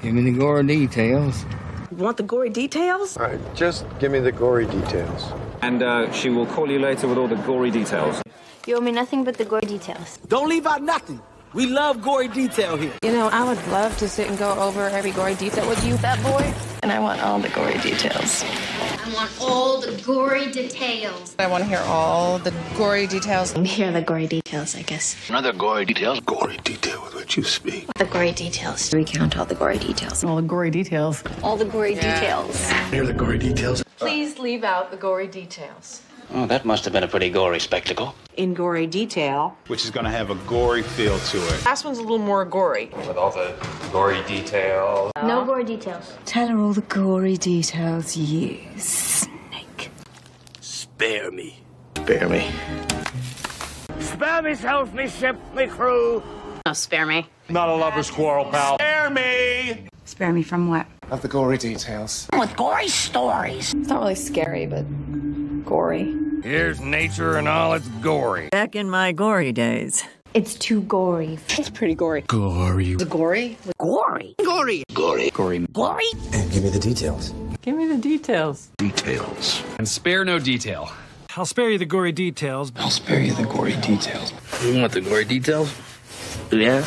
Give me the gore details. You want the gory details? All right, just give me the gory details. And she will call you later with all the gory details. You owe me nothing but the gory details. Don't leave out nothing. We love gory detail here. You know, I would love to sit and go over every gory detail with you, fat boy. And I want all the gory details. I want all the gory details. I want to hear all the gory details. Here are the gory details, I guess. Another gory details. Gory detail with which you speak. The gory details. Recount all the gory details. All the gory details. All the gory details. Here are the gory details. Please leave out the gory details. Oh, that must have been a pretty gory spectacle. In gory detail. Which is going to have a gory feel to it. Last one's a little more gory. With all the gory details. No gory details. Tell her all the gory details, you snake. Spare me. Spare me. Spare myself, me ship, me crew. No, spare me. Not a lover's quarrel, pal. Spare me! Spare me from what? Of the gory details. With gory stories. It's not really scary, but gory. Here's nature and all its gory. Back in my gory days. It's too gory. It's pretty gory. Gory. The gory? Gory. Gory. Gory. Gory. Gory? And give me the details. Give me the details. Details. And spare no detail. I'll spare you the gory details. I'll spare you the gory details. You want the gory details? Yeah?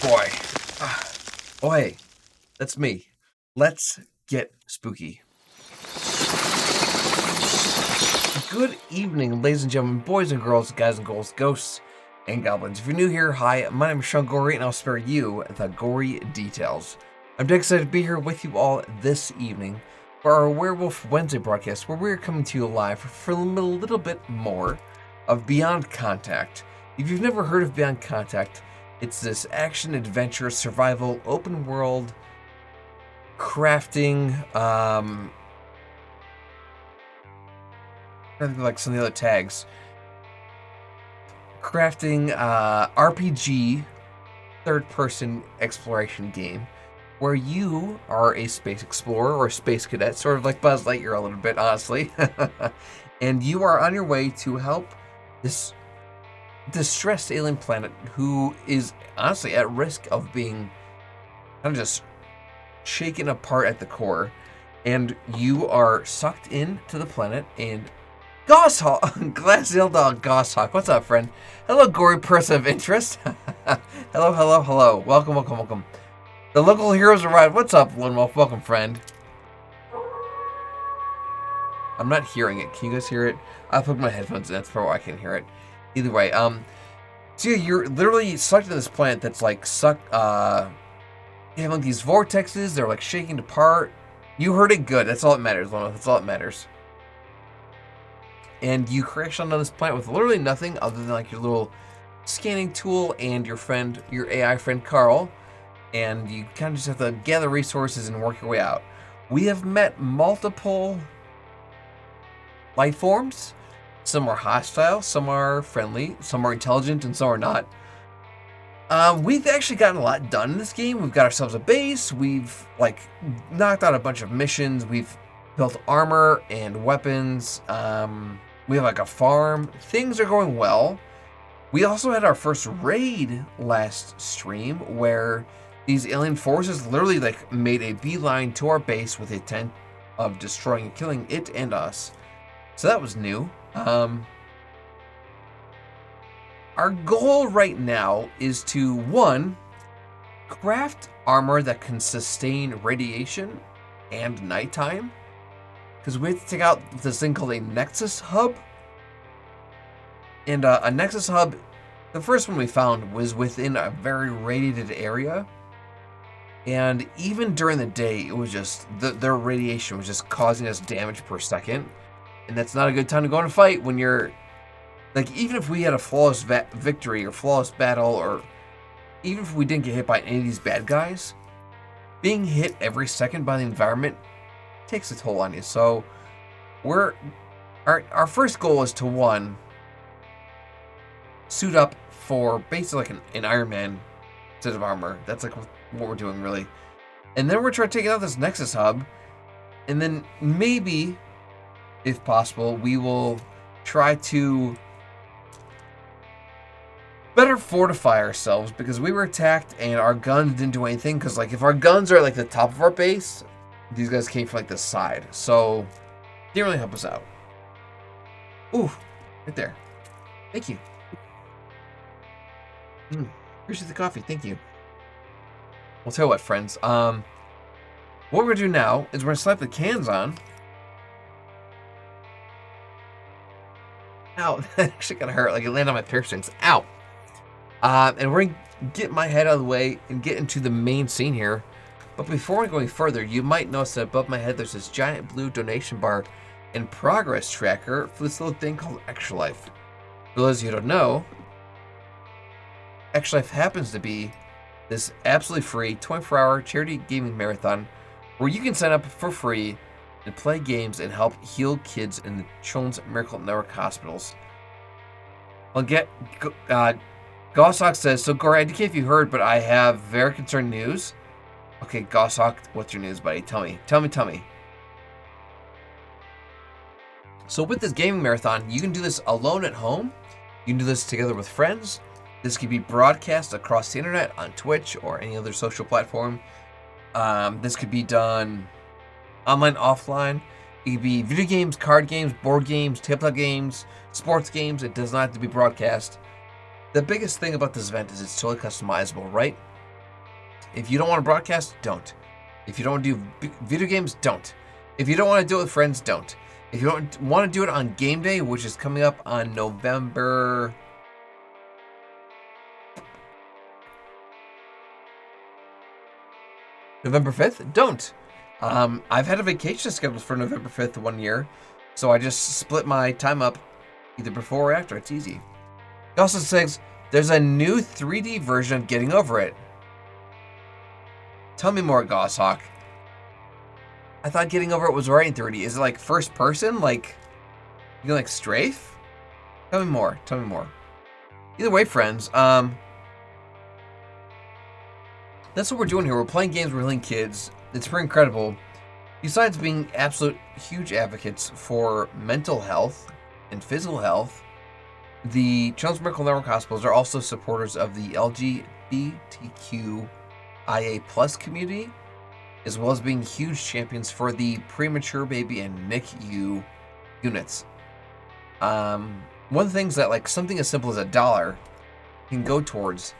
boy. Oh, hey. That's me. Let's get spooky. Good evening, ladies and gentlemen, boys and girls, guys and girls, ghosts and goblins. If you're new here, hi, my name is Sean Gory, and I'll spare you the gory details. I'm dead excited to be here with you all this evening for our Werewolf Wednesday broadcast, where we're coming to you live for a little bit more of Beyond Contact. If you've never heard of Beyond Contact, it's this action, adventure, survival, open world, crafting, like some of the other tags. Crafting, RPG, third-person exploration game, where you are a space explorer or a space cadet, sort of like Buzz Lightyear a little bit, honestly. And you are on your way to help this distressed alien planet who is honestly at risk of being kind of just shaken apart at the core. And you are sucked into the planet, and Gosshawk, Glassdale Dog Gosshawk, what's up, friend? Hello, gory person of interest. hello. Welcome. The local heroes arrived. What's up, Lone Wolf? Welcome, friend. I'm not hearing it. Can you guys hear it? I put my headphones in. That's probably why I can't hear it. Either way, so yeah, you're literally sucked into this planet that's like you have like these vortexes. They're like shaking apart. You heard it good. That's all that matters, Lone Wolf. That's all that matters. And you crash onto this planet with literally nothing other than like your little scanning tool and your AI friend Carl. And you kind of just have to gather resources and work your way out. We have met multiple life forms. Some are hostile, some are friendly, some are intelligent, and some are not. We've actually gotten a lot done in this game. We've got ourselves a base. We've like knocked out a bunch of missions. We've built armor and weapons. We have like a farm. Things are going well. We also had our first raid last stream where these alien forces literally like made a beeline to our base with the intent of destroying and killing it and us. So that was new. Our goal right now is to, one, craft armor that can sustain radiation and nighttime. Because we have to take out this thing called a Nexus Hub. And a Nexus Hub, the first one we found was within a very radiated area. And even during the day, it was just, their radiation was just causing us damage per second. And that's not a good time to go in a fight when you're, like, even if we had a flawless victory or flawless battle, or even if we didn't get hit by any of these bad guys, being hit every second by the environment takes a toll on you. So our first goal is to, one, suit up for basically like an Iron Man set of armor. That's like what we're doing, really. And then we're trying to take out this Nexus Hub, and then maybe, if possible, we will try to better fortify ourselves, because we were attacked and our guns didn't do anything. Because like if our guns are at like the top of our base, these guys came from like the side, so didn't really help us out. Ooh, right there. Thank you. Appreciate the coffee. Thank you. Well, tell you what, friends. What we're gonna do now is we're gonna slap the cans on. Ow, that actually kind of hurt. Like it landed on my piercings. Ow. And we're gonna get my head out of the way and get into the main scene here. But before we go any further, you might notice that above my head there's this giant blue donation bar and progress tracker for this little thing called Extra Life. For those of you who don't know, Extra Life happens to be this absolutely free 24-hour charity gaming marathon where you can sign up for free and play games and help heal kids in the Children's Miracle Network hospitals. I'll get Gosshawk says, so Gory, I don't care if you heard, but I have very concerning news. Okay, Gosshawk, what's your news, buddy? Tell me. So with this gaming marathon, you can do this alone at home. You can do this together with friends. This can be broadcast across the internet on Twitch or any other social platform. This could be done online, offline. It could be video games, card games, board games, tabletop games, sports games. It does not have to be broadcast. The biggest thing about this event is it's totally customizable, right? If you don't want to broadcast, don't. If you don't do video games, don't. If you don't want to do it with friends, don't. If you don't want to do it on game day, which is coming up on November 5th, don't. I've had a vacation scheduled for November 5th 1 year, so I just split my time up either before or after. It's easy. It also says there's a new 3D version of Getting Over It. Tell me more, Gosshawk. I thought Getting Over It was right in 3D. Is it like first person? Like, you can like strafe? Tell me more. Tell me more. Either way, friends, that's what we're doing here. We're playing games, we're healing kids. It's pretty incredible. Besides being absolute huge advocates for mental health and physical health, the Children's Miracle Network Hospitals are also supporters of the LGBTQIA+ community, as well as being huge champions for the premature baby and NICU units. One of the things that like something as simple as $1 can go towards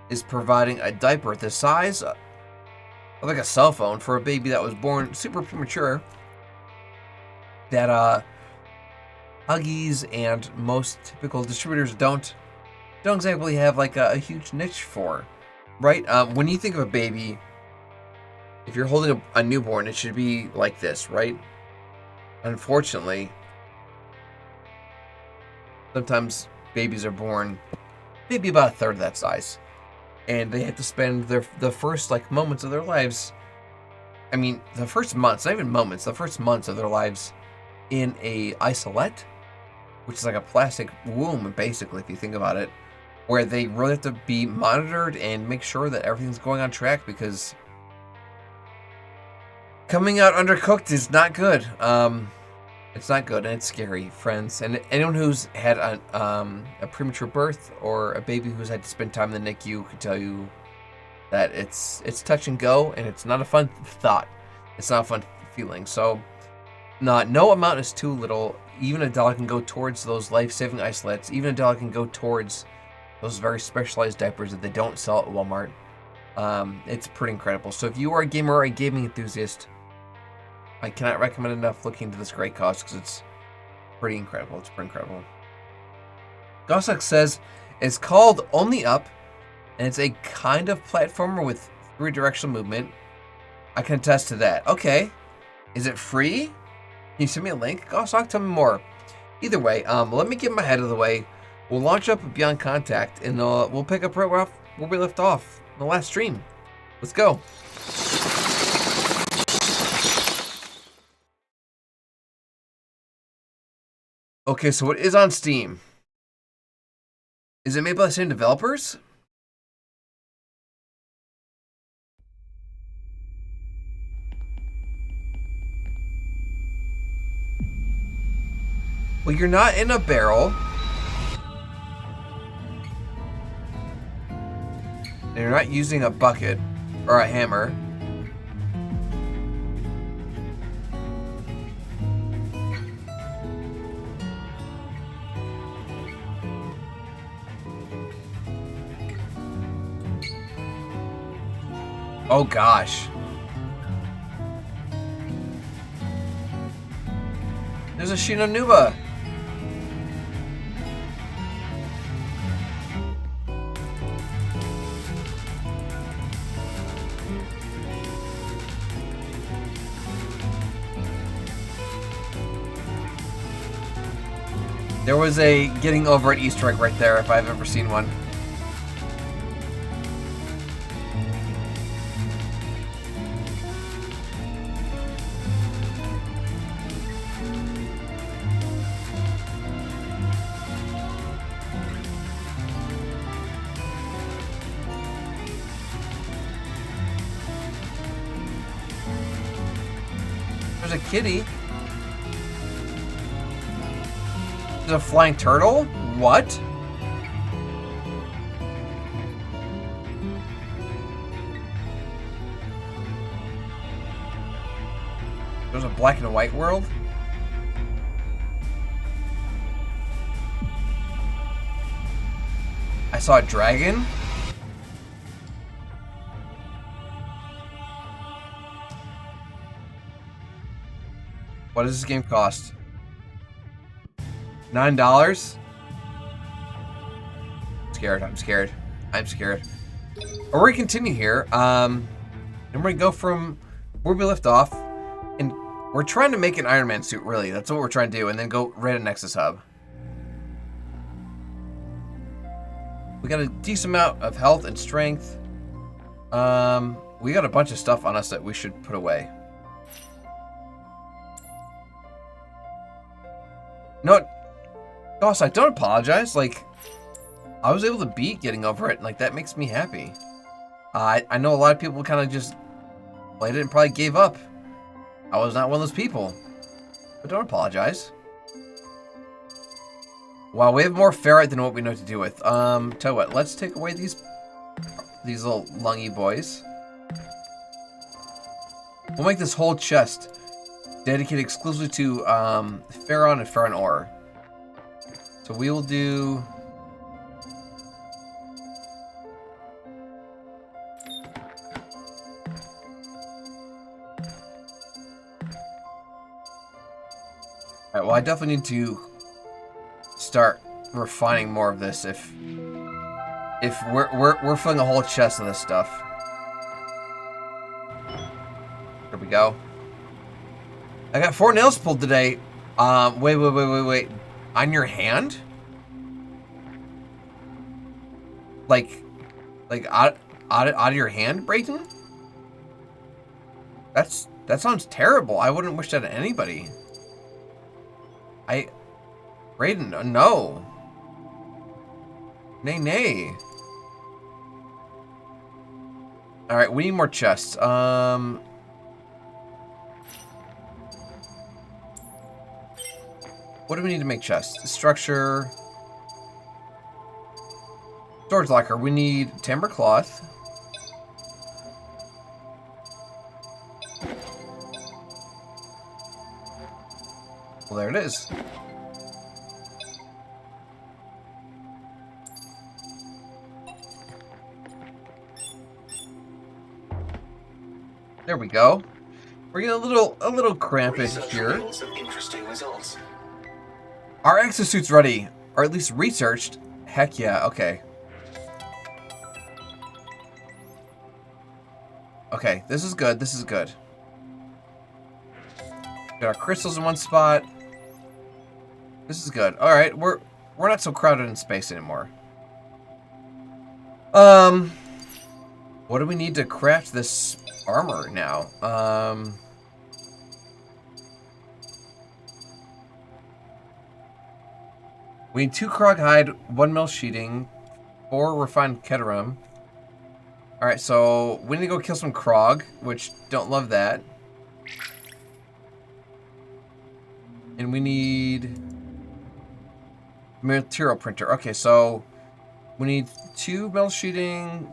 is providing a diaper the size of like a cell phone for a baby that was born super premature, that Huggies and most typical distributors don't exactly have like a huge niche for, right? When you think of a baby, if you're holding a newborn, it should be like this, right? Unfortunately, sometimes babies are born maybe about a third of that size, and they have to spend the first like moments of their lives. I mean, the first months, not even moments, the first months of their lives in a isolette, which is like a plastic womb, basically, if you think about it, where they really have to be monitored and make sure that everything's going on track, because coming out undercooked is not good. It's not good, and it's scary, friends. And anyone who's had a premature birth or a baby who's had to spend time in the NICU could tell you that it's touch and go, and it's not a fun thought. It's not a fun feeling. So, no amount is too little. Even $1 can go towards those life-saving isolates. Even $1 can go towards those very specialized diapers that they don't sell at Walmart. It's pretty incredible. So if you are a gamer or a gaming enthusiast, I cannot recommend enough looking into this great cause, because it's pretty incredible. It's pretty incredible. Gossok says it's called Only Up, and it's a kind of platformer with 3-directional movement. I can attest to that. Okay. Is it free? Can you send me a link? Gossok, tell me more. Either way, let me get my head out of the way. We'll launch up Beyond Contact, and we'll pick up right where we left off in the last stream. Let's go. Okay, so it is on Steam. Is it made by the same developers? Well, you're not in a barrel. And you're not using a bucket or a hammer. Oh gosh. There's a Shinonuba. There was a Getting Over It Easter egg right there, if I've ever seen one. There's a kitty. There's a flying turtle? What? There's a black and white world? I saw a dragon? What does this game cost? $9? I'm scared. We're gonna continue here. And we're gonna go from where we left off. And we're trying to make an Iron Man suit, really. That's what we're trying to do. And then go right at Nexus Hub. We got a decent amount of health and strength. We got a bunch of stuff on us that we should put away. No, Goss, I don't apologize. Like, I was able to beat getting over it. Like, that makes me happy. I know a lot of people kind of just played it and probably gave up. I was not one of those people. But don't apologize. Wow, we have more ferrite than what we know what to do with. Tell you what, let's take away these little lungy boys. We'll make this whole chest dedicated exclusively to ferron and ferron ore. So we will do... Alright, well I definitely need to start refining more of this if we're filling a whole chest of this stuff. There we go. I got 4 nails pulled today. Wait. On your hand? Like out of your hand, Brayton? That sounds terrible. I wouldn't wish that on anybody. Brayden, no. Nay. Alright, we need more chests. What do we need to make chests? Structure. Storage locker. We need timber cloth. Well, there it is. There we go. We're getting a little cramped here. Our exosuit's ready, or at least researched. Heck yeah, okay. Okay, this is good, Got our crystals in one spot. This is good. Alright, we're not so crowded in space anymore. What do we need to craft this armor now? We need 2 Krog hide, 1 mil sheeting, 4 refined Keterum. Alright, so we need to go kill some Krog, which don't love that. And we need material printer. Okay, so we need 2 mil sheeting.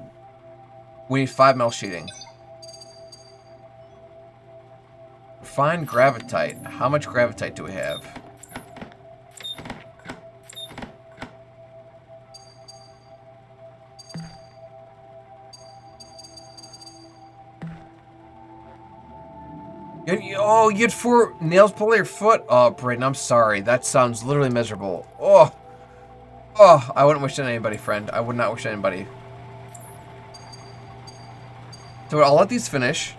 We need 5 mil sheeting. Refined gravitite. How much gravitite do we have? Oh, you had 4 nails pulled out your foot? Oh, Brayden, I'm sorry. That sounds literally miserable. Oh, I wouldn't wish that on anybody, friend. I would not wish that on anybody. So I'll let these finish.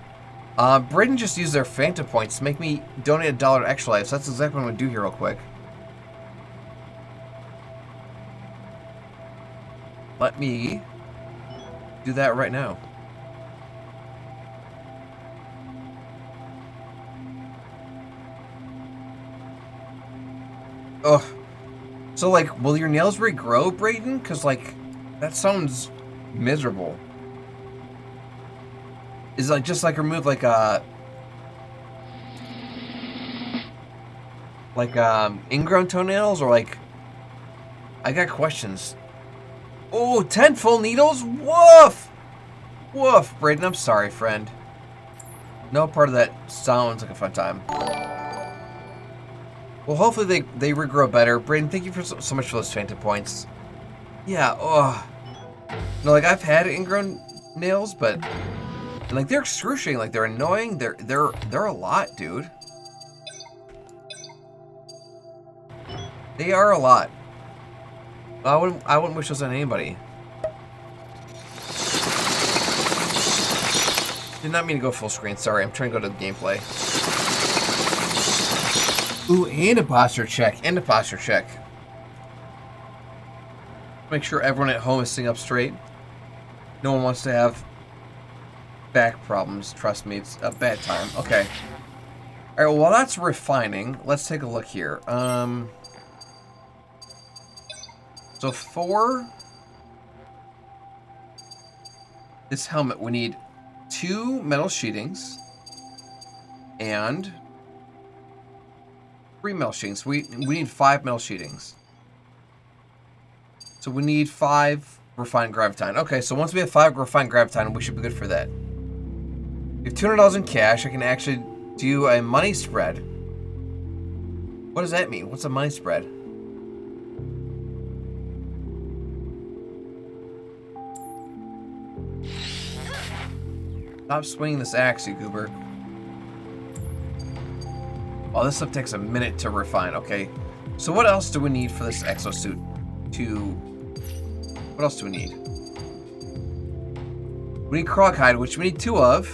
Brayden just used their Phantom points to make me donate $1 to Extra Life, so that's exactly what I'm going to do here real quick. Let me do that right now. Ugh. So, like, will your nails regrow, Brayden? Because, like, that sounds miserable. Is it like, just, like, remove, like, ingrown toenails? Or, like, I got questions. Oh, 10 full needles? Woof! Woof, Brayden, I'm sorry, friend. No part of that sounds like a fun time. Well, hopefully they regrow better. Brayden, thank you for so much for those Phantom points. Yeah, no, like, I've had ingrown nails, but like, they're excruciating. Like, they're annoying. They're a lot, dude. They are a lot. I wouldn't wish those on anybody. Did not mean to go full screen. Sorry, I'm trying to go to the gameplay. Ooh, and a posture check. And a posture check. Make sure everyone at home is sitting up straight. No one wants to have back problems. Trust me, it's a bad time. Okay. Alright, well, while that's refining, let's take a look here. So for this helmet, we need 2 metal sheetings and 3 metal sheetings. We need 5 metal sheetings. So we need 5 refined gravitine. Okay, so once we have 5 refined gravitine, we should be good for that. We have $200 in cash. I can actually do a money spread. What does that mean? What's a money spread? Stop swinging this axe, you goober. Oh, this stuff takes a minute to refine. Okay, so what else do we need for this exosuit? What else do we need? We need Krog hide, which we need 2 of.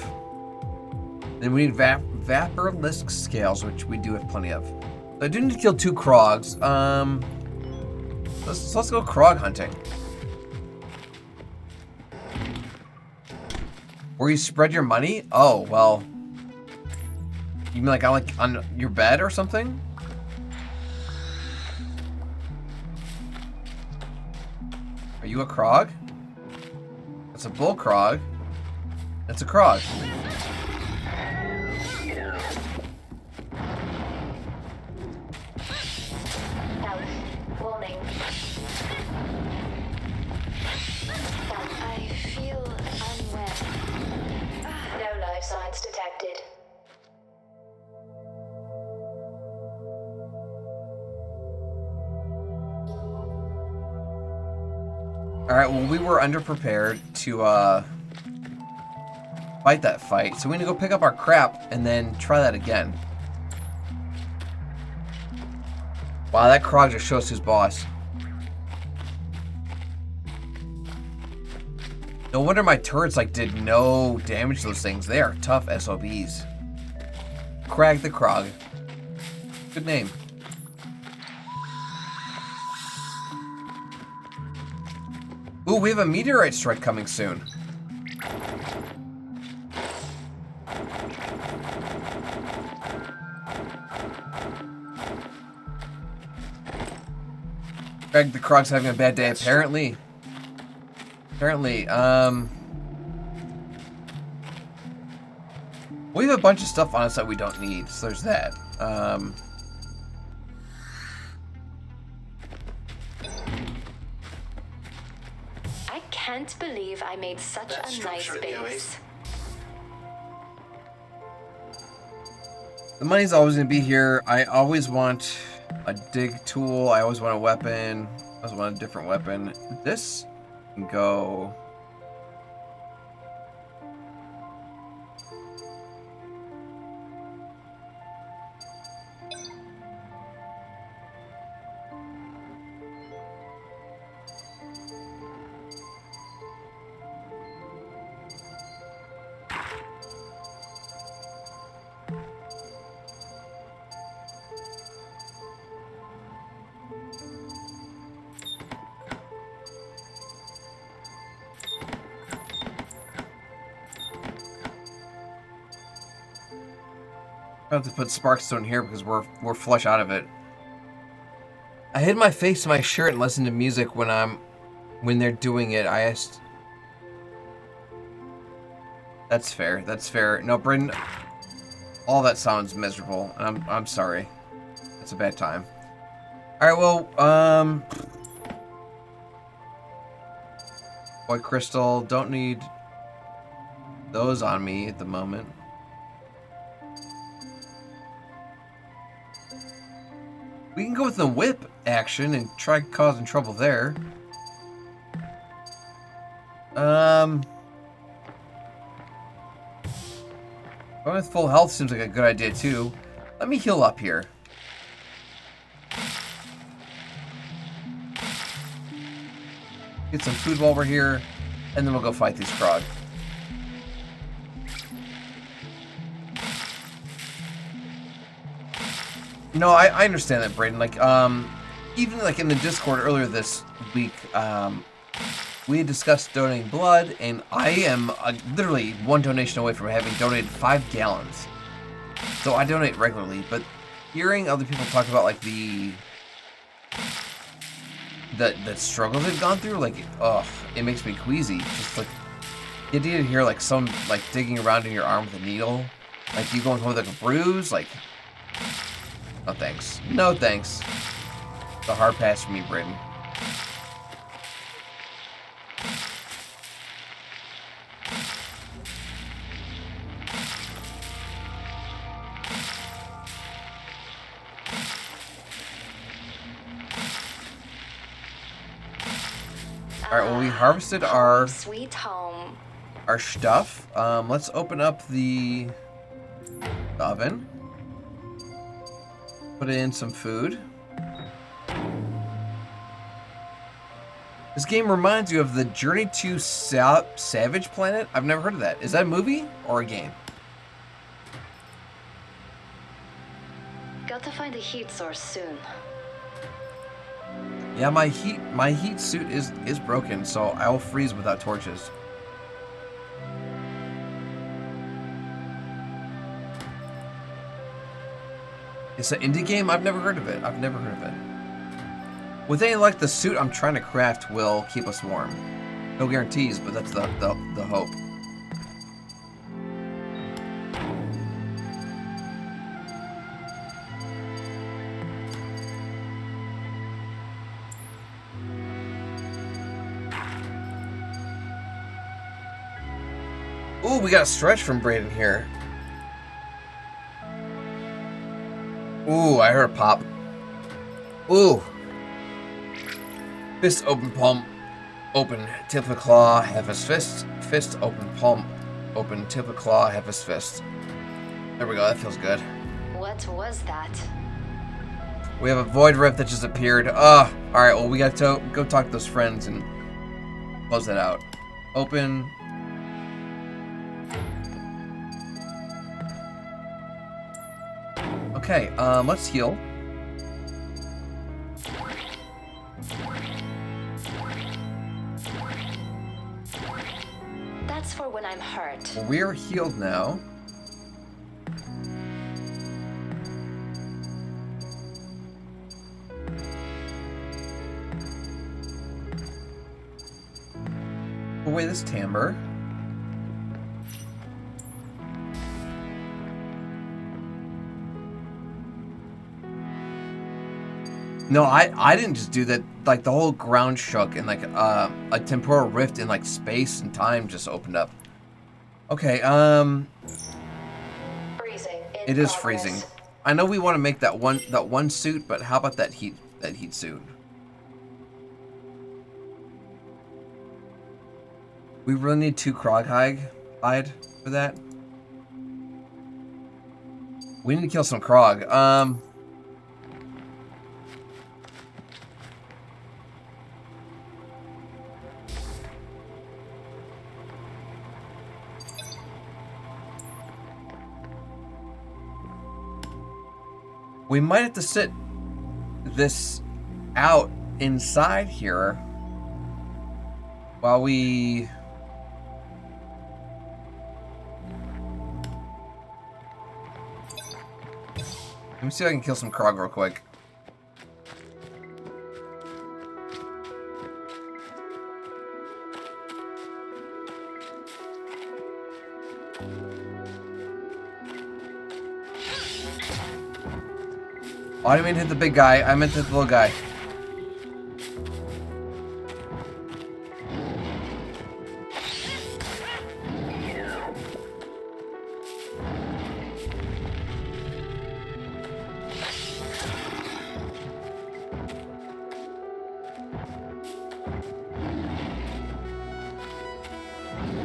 Then we need Vaporlisk scales, which we do have plenty of. So I do need to kill 2 Krogs. Let's go Krog hunting. Where you spread your money? Oh, well. You mean like on your bed or something? Are you a Krog? That's a bull Krog. That's a Krog. Warning. I feel unwell. No life signs detected. Alright, well, we were underprepared to fight that fight, so we need to go pick up our crap and then try that again. Wow, that Krog just shows who's boss. No wonder my turrets did no damage to those things. They are tough SOBs. Crag the Krog. Good name. Ooh, we have a meteorite strike coming soon. Greg the Krog's having a bad day, apparently. We have a bunch of stuff on us that we don't need, so there's that. I can't believe I made such a nice base. The money's always going to be here. I always want a dig tool. I always want a weapon. I always want a different weapon. This can go... I have to put Sparkstone here because we're flush out of it. I hid my face in my shirt and listened to music when they're doing it. I asked. That's fair. That's fair. No, Bryn. All that sounds miserable, and I'm sorry. It's a bad time. All right. Well, White Crystal. Don't need those on me at the moment. We can go with the whip action and try causing trouble there. Going with full health seems like a good idea too. Let me heal up here. Get some food while we're here, and then we'll go fight these Krog. No, I understand that, Brayden. Like, even like in the Discord earlier this week, we had discussed donating blood, and I am literally one donation away from having donated 5 gallons. So I donate regularly, but hearing other people talk about like the struggles they've gone through, like, it makes me queasy. Just like the idea to hear like some like digging around in your arm with a needle, like you going home with like a bruise, like, no thanks. No thanks. It's a hard pass for me, Brayden. Alright, well, we harvested our sweet home. Our stuff. Let's open up the oven. Put in some food. This game reminds you of the Journey to Savage Planet. I've never heard of that. Is that a movie or a game? Got to find a heat source soon. Yeah, my heat suit is broken, so I will freeze without torches. It's an indie game? I've never heard of it. I've never heard of it. With anything like the suit I'm trying to craft will keep us warm. No guarantees, but that's the hope. Ooh, we got a stretch from Brayden here. Ooh, I heard a pop. Ooh. Fist open, palm open, tip of claw, have his fist. Fist open, palm open, tip of claw, have his fist. There we go, that feels good. What was that? We have a void rift that just appeared. Alright, well, we got to go talk to those friends and close that out. Open. Okay, let's heal. That's for when I'm hurt. Well, we're healed now. Put away this timber. No, I didn't just do that. Like, the whole ground shook and like a temporal rift in like space and time just opened up. Okay, Freezing. It is freezing. I know we want to make that one suit, but how about that heat suit? We really need 2 Krog hide for that. We need to kill some Krog. We might have to sit this out inside here while we... Let me see if I can kill some Krog real quick. Oh, I didn't mean to hit the big guy. I meant to hit the little guy.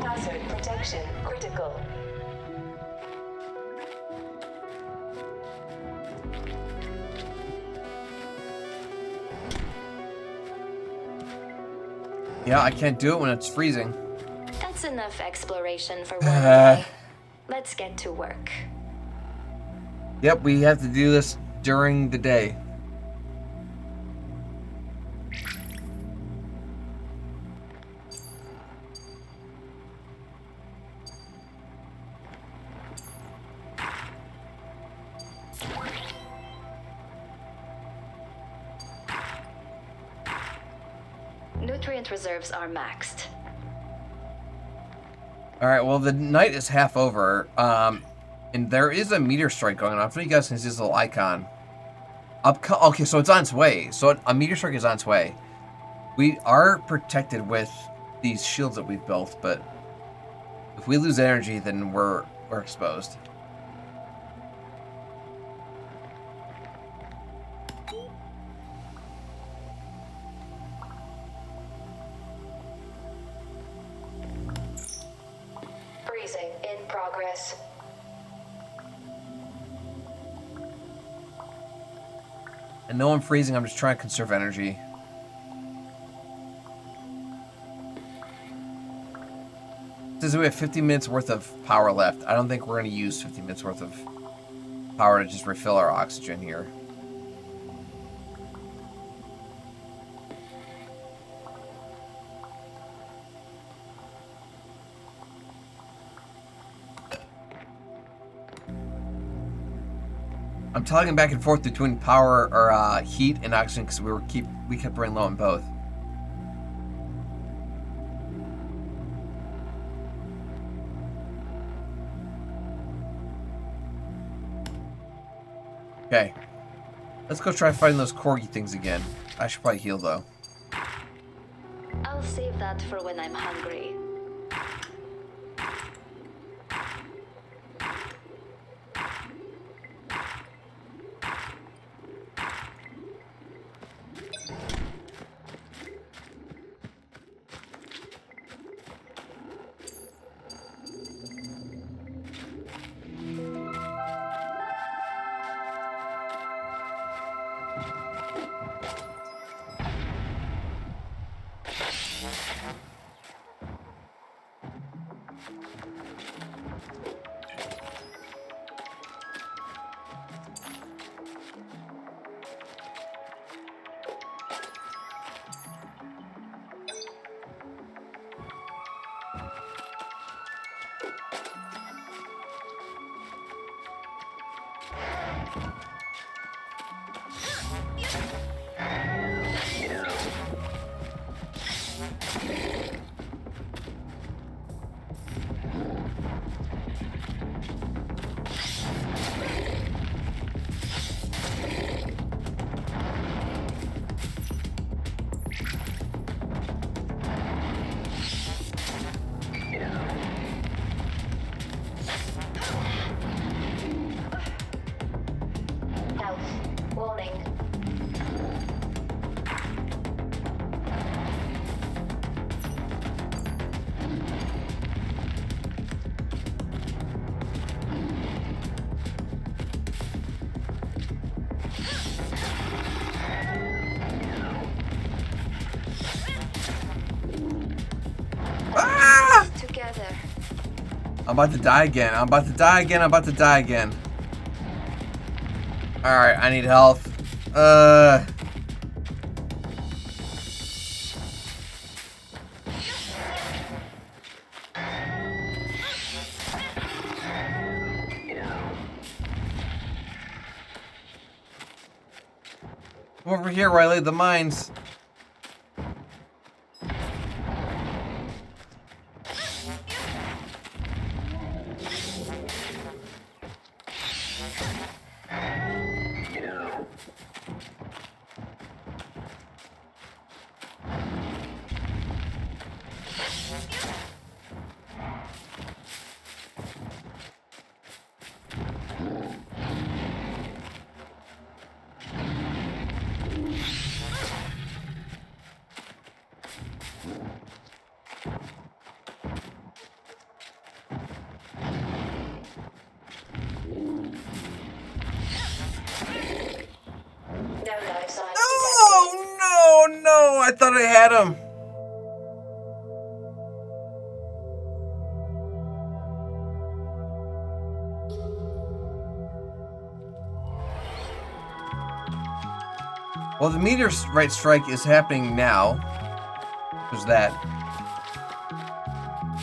Hazard protection critical. Yeah, I can't do it when it's freezing. That's enough exploration for one day. Let's get to work. Yep, we have to do this during the day. Nutrient reserves are maxed. Alright, well, the night is half over. And there is a meteor strike going on. I'm sure you guys can see this little icon. Okay, so it's on its way. So a meteor strike is on its way. We are protected with these shields that we've built, but if we lose energy, then we're exposed. Freezing in progress. And no, I'm freezing. I'm just trying to conserve energy. It says we have 50 minutes worth of power left. I don't think we're going to use 50 minutes worth of power to just refill our oxygen here. I'm toggling back and forth between power or heat and oxygen because we kept running low on both. Okay, let's go try fighting those corgi things again. I should probably heal though. I'll save that for when I'm hungry. I'm about to die again. I'm about to die again. I'm about to die again. Alright, I need health. Come over here where I laid the mines. No, I thought I had him. Well, the meteorite strike is happening now. There's that.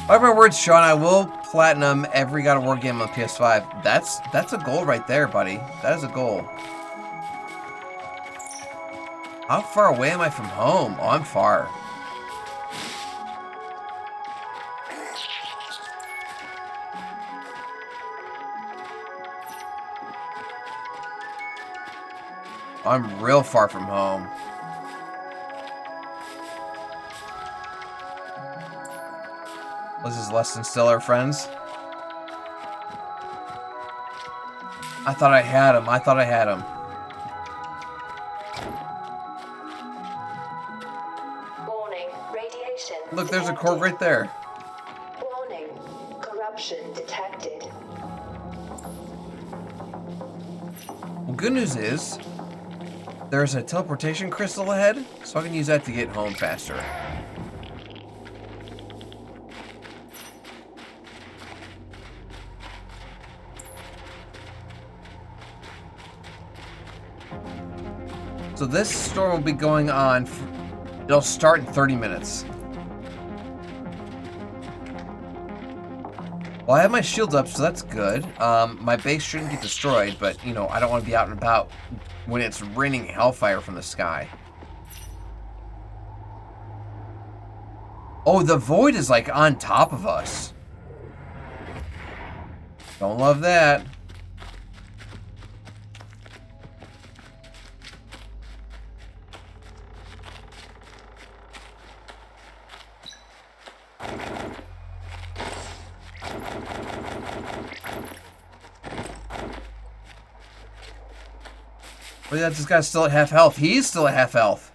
By my words, Sean, I will platinum every God of War game on PS5. That's a goal right there, buddy. That is a goal. How far away am I from home? Oh, I'm far. I'm real far from home. This is less than stellar, friends. I thought I had him. I thought I had him. Warning, radiation. Look, there's a core right there. Warning, corruption detected. Well, good news is there's a teleportation crystal ahead, so I can use that to get home faster. So this storm will be going on, it'll start in 30 minutes. Well, I have my shields up, so that's good. My base shouldn't get destroyed, but, you know, I don't want to be out and about when it's raining hellfire from the sky. Oh, the void is, like, on top of us. Don't love that. But yeah, this guy's still at half health. He's still at half health.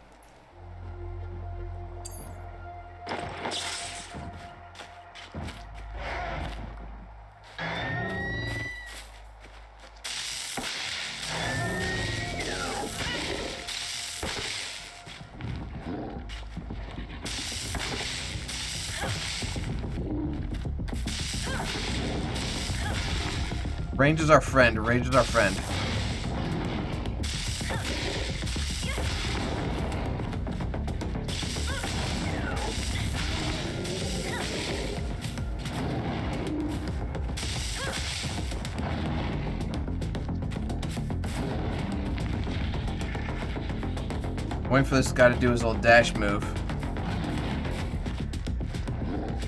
Range is our friend. Range is our friend. Waiting for this guy to do his little dash move.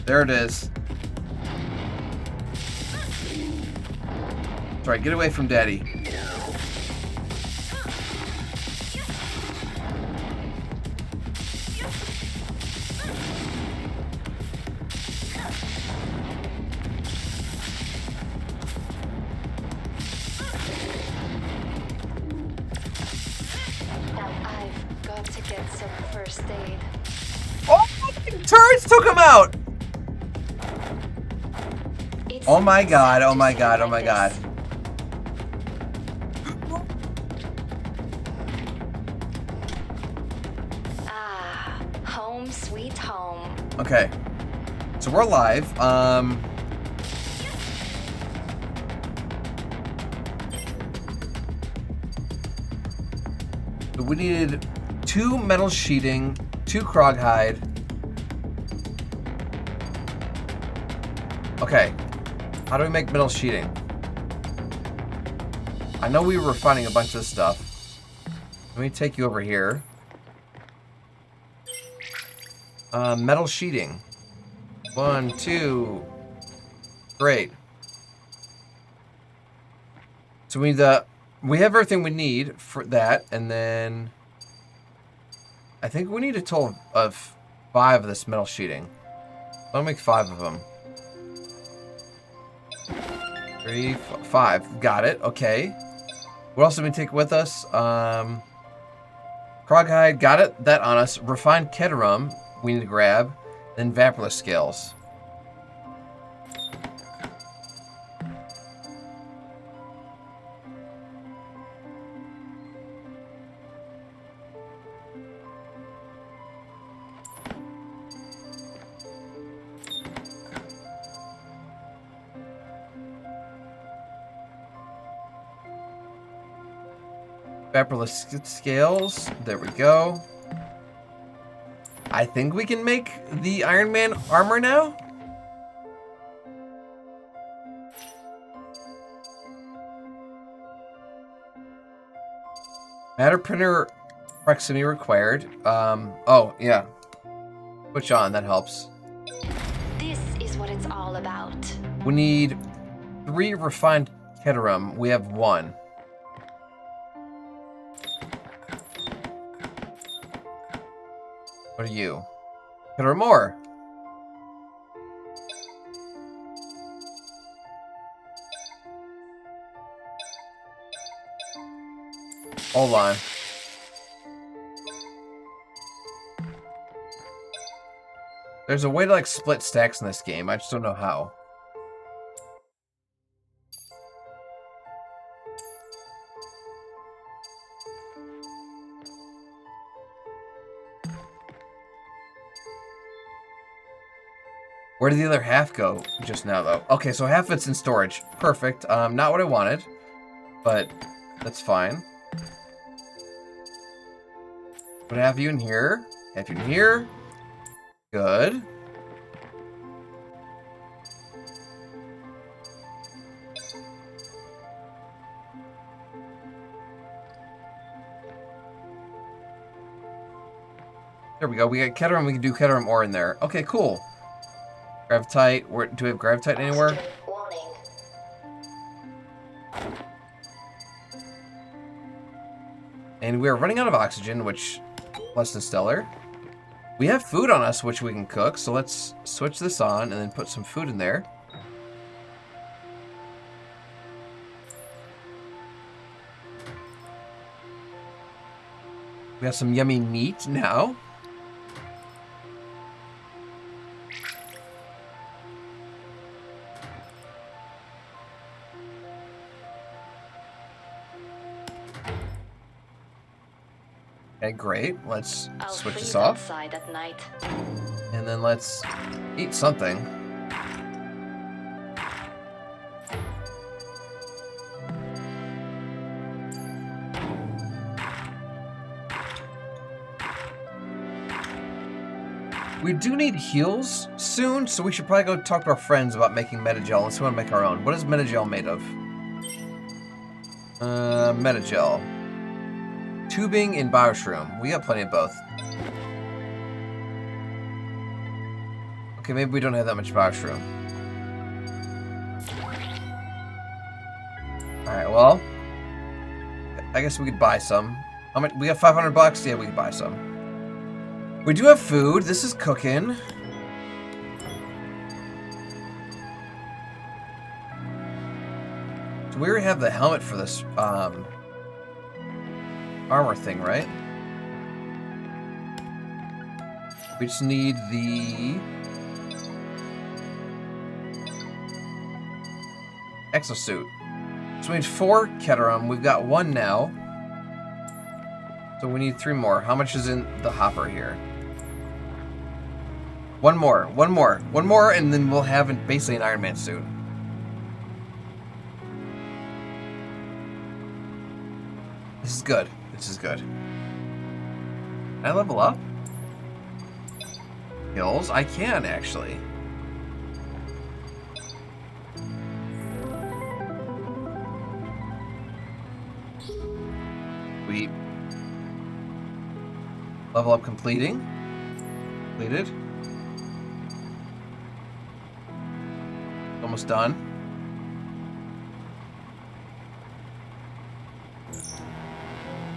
There it is. That's right, get away from Daddy. Turrets took him out! Oh my god, oh my god, oh my god. Ah, home sweet home. Okay. So we're live. We needed 2 metal sheeting, 2 Kroghide. Okay, how do we make metal sheeting? I know we were refining a bunch of stuff. Let me take you over here. Metal sheeting. 1, 2. Great. So we need we have everything we need for that, and then I think we need a total of 5 of this metal sheeting. I'll make 5 of them. 3, 5. Got it. Okay. What else did we take with us? Kroghide. Got it. That on us. Refined Keterum. We need to grab. Then Vaporless Scales. Pepperless scales. There we go. I think we can make the Iron Man armor now. Matter printer proximity required. Oh, yeah. Switch on, that helps. This is what it's all about. We need 3 refined Keterum. We have 1. What are you? Keterum more. Hold on. There's a way to like split stacks in this game. I just don't know how. Where did the other half go just now, though? Okay, so half of it's in storage. Perfect. Not what I wanted, but that's fine. Put half you in here. Half you in here. Good. There we go. We got Keterum. We can do Keterum ore in there. Okay, cool. Gravitite. Where, do we have Gravitite anywhere? And we are running out of oxygen, which less than stellar. We have food on us, which we can cook. So let's switch this on and then put some food in there. We have some yummy meat now. Okay, great. Let's switch this off. Outside at night. And then let's eat something. We do need heals soon, so we should probably go talk to our friends about making Metagel unless we want to make our own. What is Metagel made of? Metagel. Tubing and Bioshroom. We got plenty of both. Okay, maybe we don't have that much Bioshroom. Alright, well. I guess we could buy some. How much? We got 500 bucks? Yeah, we could buy some. We do have food. This is cooking. So we already have the helmet for this, armor thing, right? We just need the exosuit. So we need 4 Keterum. We've got 1 now. So we need 3 more. How much is in the hopper here? 1 more. 1 more. 1 more, and then we'll have basically an Iron Man suit. This is good. This is good. Can I level up? Skills? I can, actually. Sweet. Level up completing. Completed. Almost done.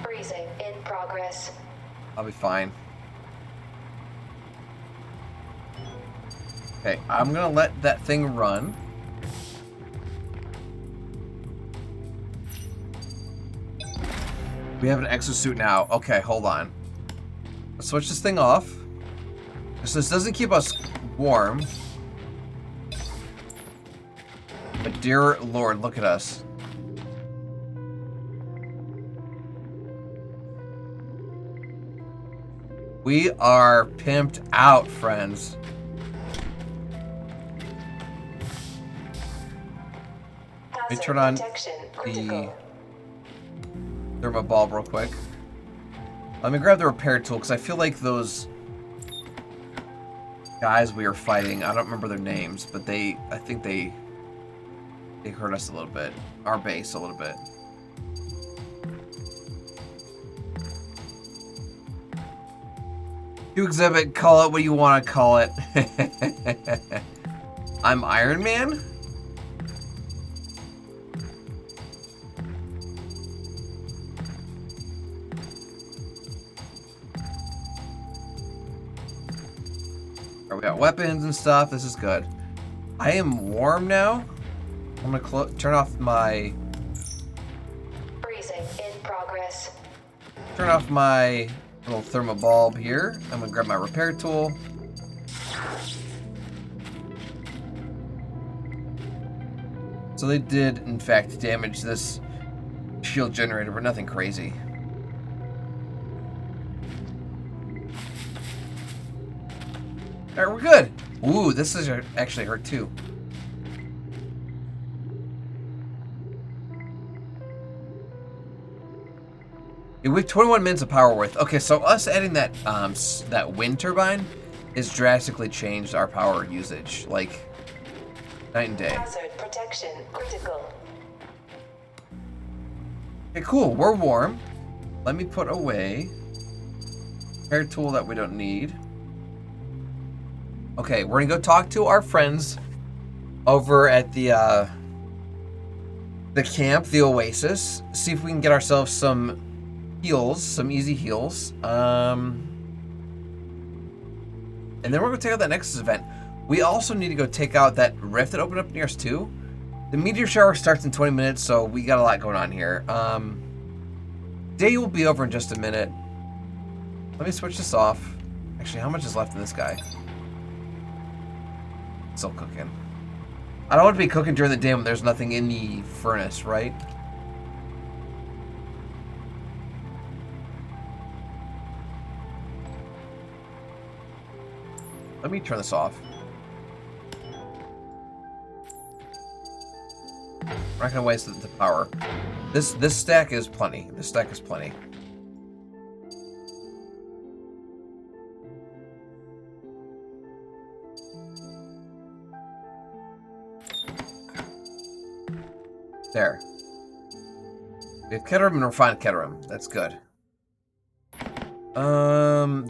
Freezing in progress. I'll be fine. Okay, I'm gonna let that thing run. We have an exosuit now. Okay, hold on. Let's switch this thing off. So this doesn't keep us warm. But dear Lord, look at us. We are pimped out, friends. Let me turn on the thermal bulb real quick. Let me grab the repair tool because I feel like those guys we were fighting, I don't remember their names, but I think they hurt us a little bit. Our base a little bit. You exhibit, call it what you want to call it. I'm Iron Man? We got weapons and stuff. This is good. I am warm now. I'm gonna turn off my... Freezing in progress. Turn off my little thermal bulb here. I'm gonna grab my repair tool. So they did, in fact, damage this shield generator, but nothing crazy. Alright, we're good. Ooh, this is actually hurt too. Yeah, we have 21 minutes of power worth. Okay, so us adding that that wind turbine has drastically changed our power usage, like night and day. Hazard protection critical. Okay, cool. We're warm. Let me put away repair tool that we don't need. Okay, we're gonna go talk to our friends over at the camp, the Oasis. See if we can get ourselves some heals, some easy heals. And then we're gonna take out that Nexus event. We also need to go take out that rift that opened up near us too. The meteor shower starts in 20 minutes, so we got a lot going on here. Day will be over in just a minute. Let me switch this off. Actually, how much is left in this guy? Still cooking. I don't want to be cooking during the day when there's nothing in the furnace, right? Let me turn this off. We're not gonna waste the power. This stack is plenty. This stack is plenty. There. We have Keterum and refined Keterum. That's good.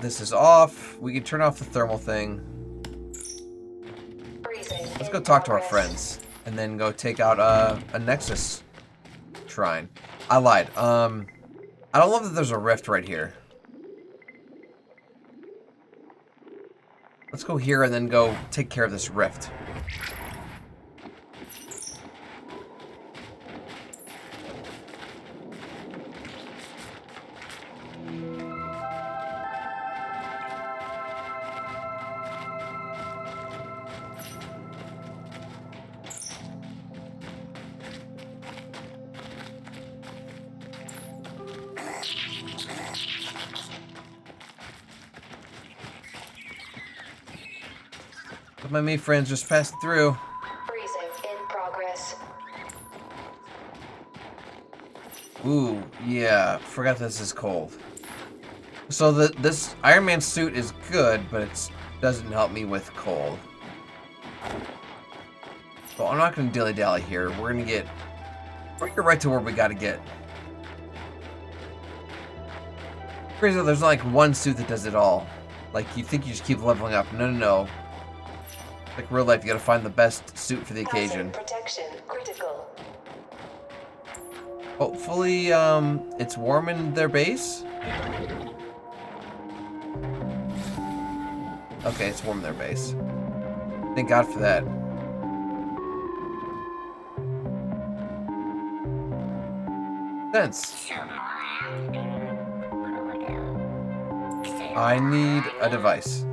This is off. We can turn off the thermal thing. Let's go talk to our friends. And then go take out a Nexus shrine. I lied. I don't love that there's a rift right here. Let's go here and then go take care of this rift. My mate friends just passed through. Freezing in progress. Ooh, yeah. Forgot this is cold. So this Iron Man suit is good, but it doesn't help me with cold. Well, I'm not gonna dilly-dally here. We're gonna get right to where we gotta get. Crazy though, there's not like one suit that does it all. Like you think you just keep leveling up. No, no, no. Like real life, you gotta find the best suit for the occasion. Protection critical. Hopefully, it's warm in their base. Okay, it's warm in their base. Thank God for that. Sense. I need a device.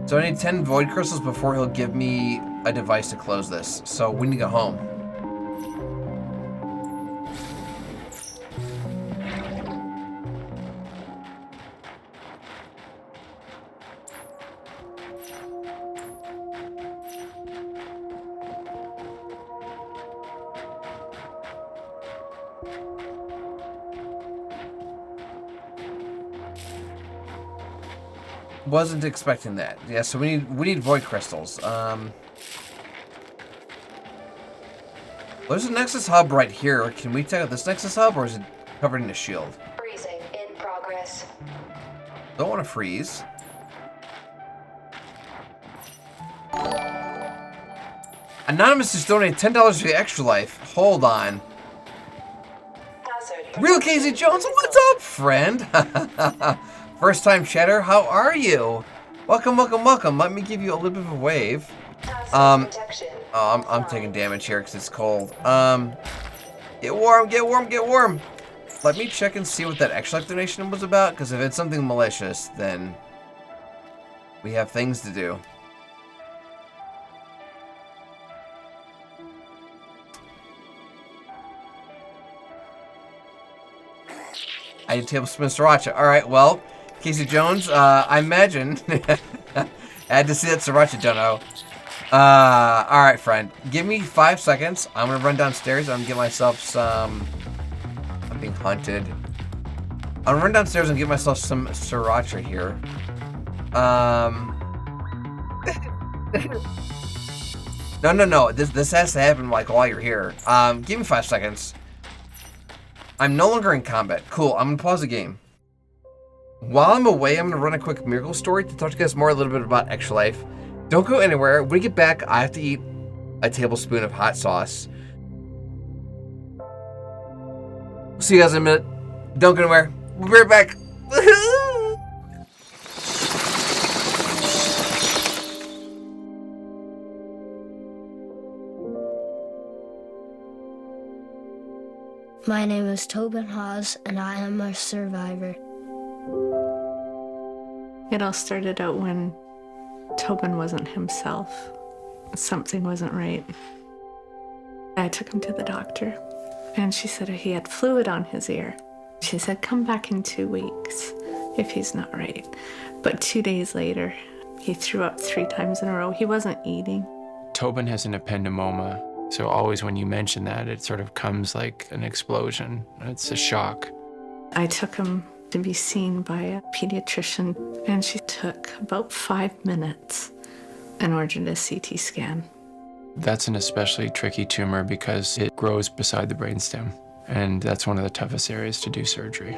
So I need 10 void crystals before he'll give me a device to close this. So we need to go home. Wasn't expecting that. Yeah, so we need void crystals. There's a Nexus hub right here. Can we take out this Nexus hub, or is it covered in a shield? Freezing in progress. Don't want to freeze. Anonymous has donated $10 for the extra life. Hold on. Real Casey Jones, what's up, friend? First time chatter, how are you? Welcome, welcome, welcome. Let me give you a little bit of a wave. I'm taking damage here because it's cold. Get warm, get warm, get warm. Let me check and see what that extra life donation was about, because if it's something malicious, then we have things to do. I did tablespoon sriracha. Alright, well, Casey Jones, I imagine. I had to see that sriracha dono. Alright, friend. Give me 5 seconds. I'm gonna run downstairs. I'm gonna get myself some... I'm being hunted. I'm gonna run downstairs and get myself some sriracha here. No. This has to happen, like, while you're here. Give me 5 seconds. I'm no longer in combat. Cool, I'm gonna pause the game. While I'm away, I'm gonna run a quick miracle story to talk to you guys more a little bit about Extra Life. Don't go anywhere. When we get back, I have to eat a tablespoon of hot sauce. See you guys in a minute. Don't go anywhere. We'll be right back. My name is Tobin Hawes, and I am a survivor. It all started out when Tobin wasn't himself. Something wasn't right. I took him to the doctor, and she said he had fluid on his ear. She said, come back in 2 weeks if he's not right. But 2 days later, he threw up 3 times in a row. He wasn't eating. Tobin has an ependymoma. So always when you mention that, it sort of comes like an explosion. It's a shock. I took him to be seen by a pediatrician, and she took about 5 minutes and ordered a CT scan. That's an especially tricky tumor because it grows beside the brainstem, and that's one of the toughest areas to do surgery.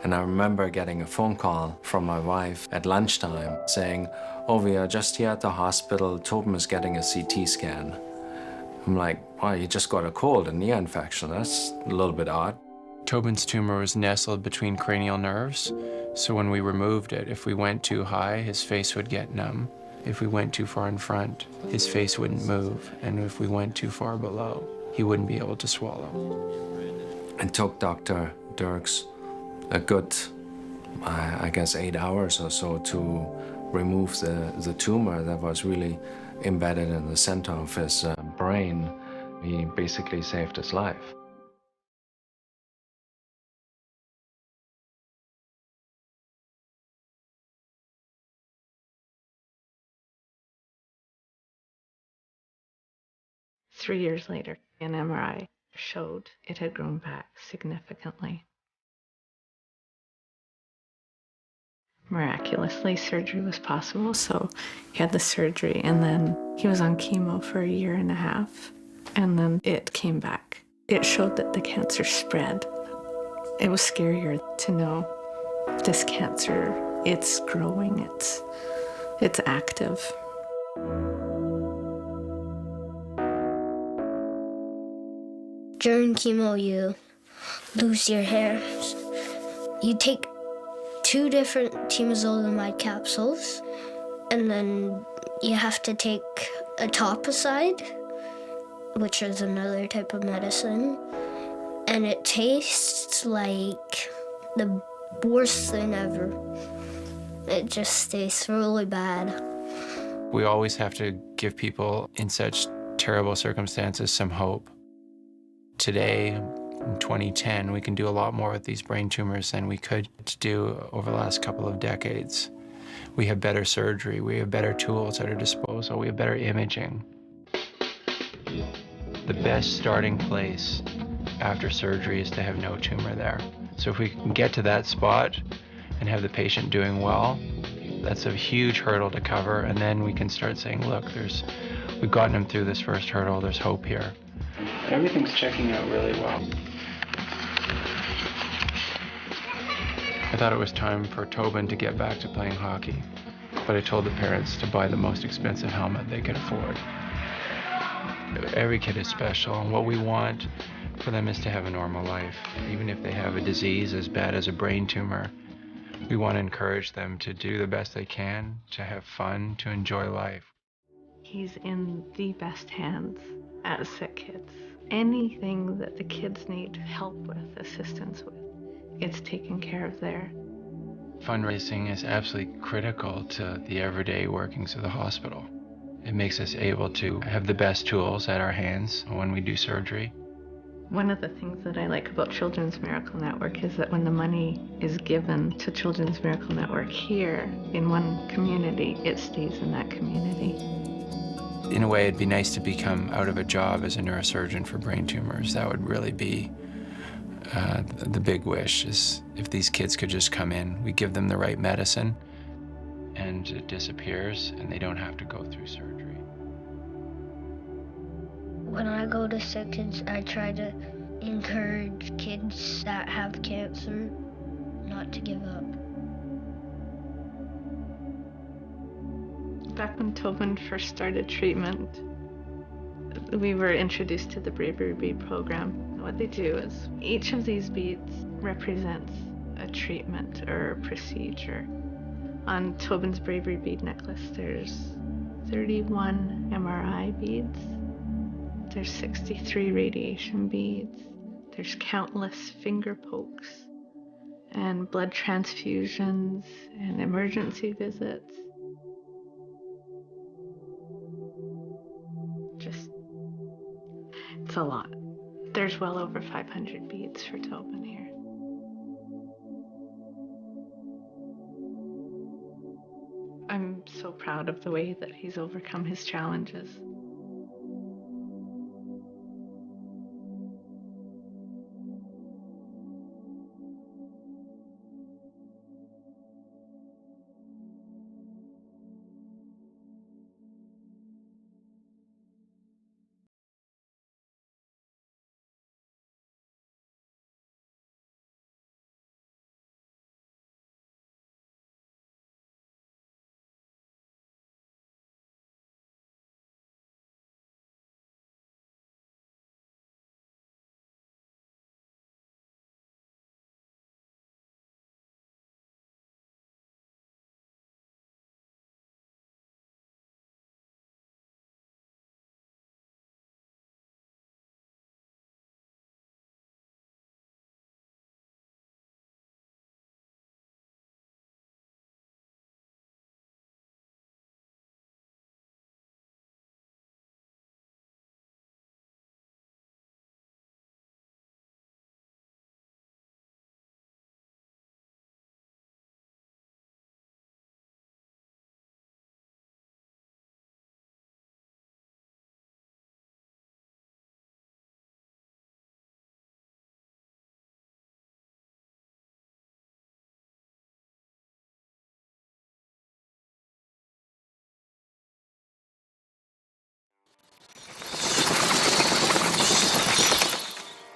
And I remember getting a phone call from my wife at lunchtime saying, oh, we are just here at the hospital. Tobin is getting a CT scan. I'm like, wow, you just got a cold, an ear infection. That's a little bit odd. Tobin's tumor was nestled between cranial nerves, so when we removed it, if we went too high, his face would get numb. If we went too far in front, his face wouldn't move. And if we went too far below, he wouldn't be able to swallow. It took Dr. Dirks a good, I guess, 8 hours or so to remove the tumor that was really embedded in the center of his brain. He basically saved his life. Three years later, an MRI showed it had grown back significantly. Miraculously, surgery was possible, so he had the surgery, and then he was on chemo for 1.5 years, and then it came back. It showed that the cancer spread. It was scarier to know this cancer, it's growing, it's active. During chemo, you lose your hair. You take 2 different temozolomide capsules, and then you have to take etoposide, which is another type of medicine, and it tastes like the worst thing ever. It just tastes really bad. We always have to give people in such terrible circumstances some hope. Today, in 2010, we can do a lot more with these brain tumors than we could do over the last couple of decades. We have better surgery, we have better tools at our disposal, we have better imaging. The best starting place after surgery is to have no tumor there. So if we can get to that spot and have the patient doing well, That's a huge hurdle to cover, and then we can start saying, look, we've gotten him through this first hurdle, there's hope here. Everything's checking out really well. I thought it was time for Tobin to get back to playing hockey, but I told the parents to buy the most expensive helmet they could afford. Every kid is special, and what we want for them is to have a normal life. Even if they have a disease as bad as a brain tumor, we want to encourage them to do the best they can, to have fun, to enjoy life. He's in the best hands at Sick Kids. Anything that the kids need help with, assistance with, it's taken care of there. Fundraising is absolutely critical to the everyday workings of the hospital. It makes us able to have the best tools at our hands when we do surgery. One of the things that I like about Children's Miracle Network is that when the money is given to Children's Miracle Network here in one community, it stays in that community. In a way, it'd be nice to become out of a job as a neurosurgeon for brain tumors. That would really be the big wish, is if these kids could just come in, we give them the right medicine, and it disappears, and they don't have to go through surgery. When I go to Sick Kids, I try to encourage kids that have cancer not to give up. Back when Tobin first started treatment, we were introduced to the Bravery Bead program. What they do is each of these beads represents a treatment or a procedure. On Tobin's Bravery Bead necklace, there's 31 MRI beads. There's 63 radiation beads. There's countless finger pokes and blood transfusions and emergency visits. It's a lot. There's well over 500 beads for Tobin here. I'm so proud of the way that he's overcome his challenges.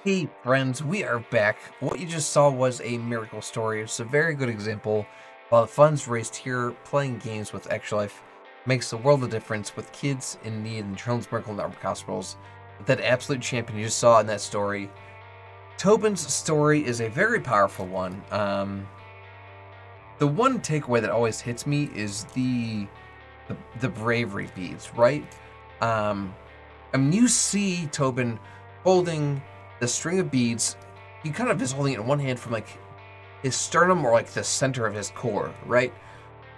Hey friends, we are back. What you just saw was a miracle story. It's a very good example. While the funds raised here, playing games with Extra Life makes a world of difference with kids in need in Children's Miracle Network hospitals. That absolute champion you just saw in that story. Tobin's story is a very powerful one. The one takeaway that always hits me is the bravery beads, right? I mean, you see Tobin holding the string of beads. He kind of is holding it in one hand from like his sternum or like the center of his core, right?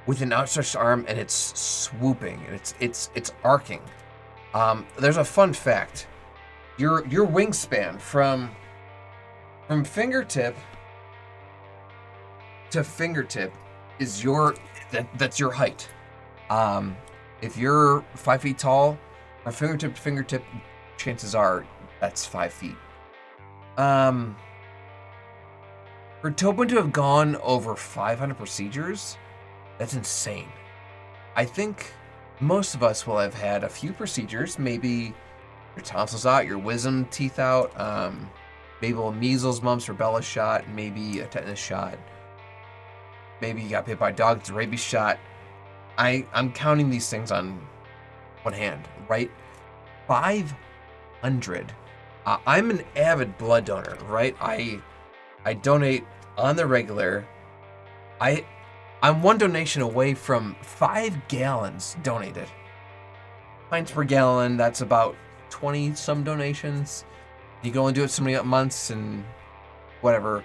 With an outstretched arm, and it's swooping and it's arcing. There's a fun fact. Your wingspan from fingertip to fingertip is that's your height. If you're 5 feet tall, from fingertip to fingertip, chances are that's 5 feet. For Tobin to have gone over 500 procedures That's insane. I think most of us will have had a few procedures, maybe your tonsils out, your wisdom teeth out, maybe a measles, mumps, rubella shot, maybe a tetanus shot. Maybe you got bit by a dog, it's a rabies shot. I'm counting these things on one hand, right? 500. I'm an avid blood donor, right? I donate on the regular. I'm one donation away from 5 gallons donated. Pints per gallon, that's about 20 some donations. You go and do it so many months and whatever.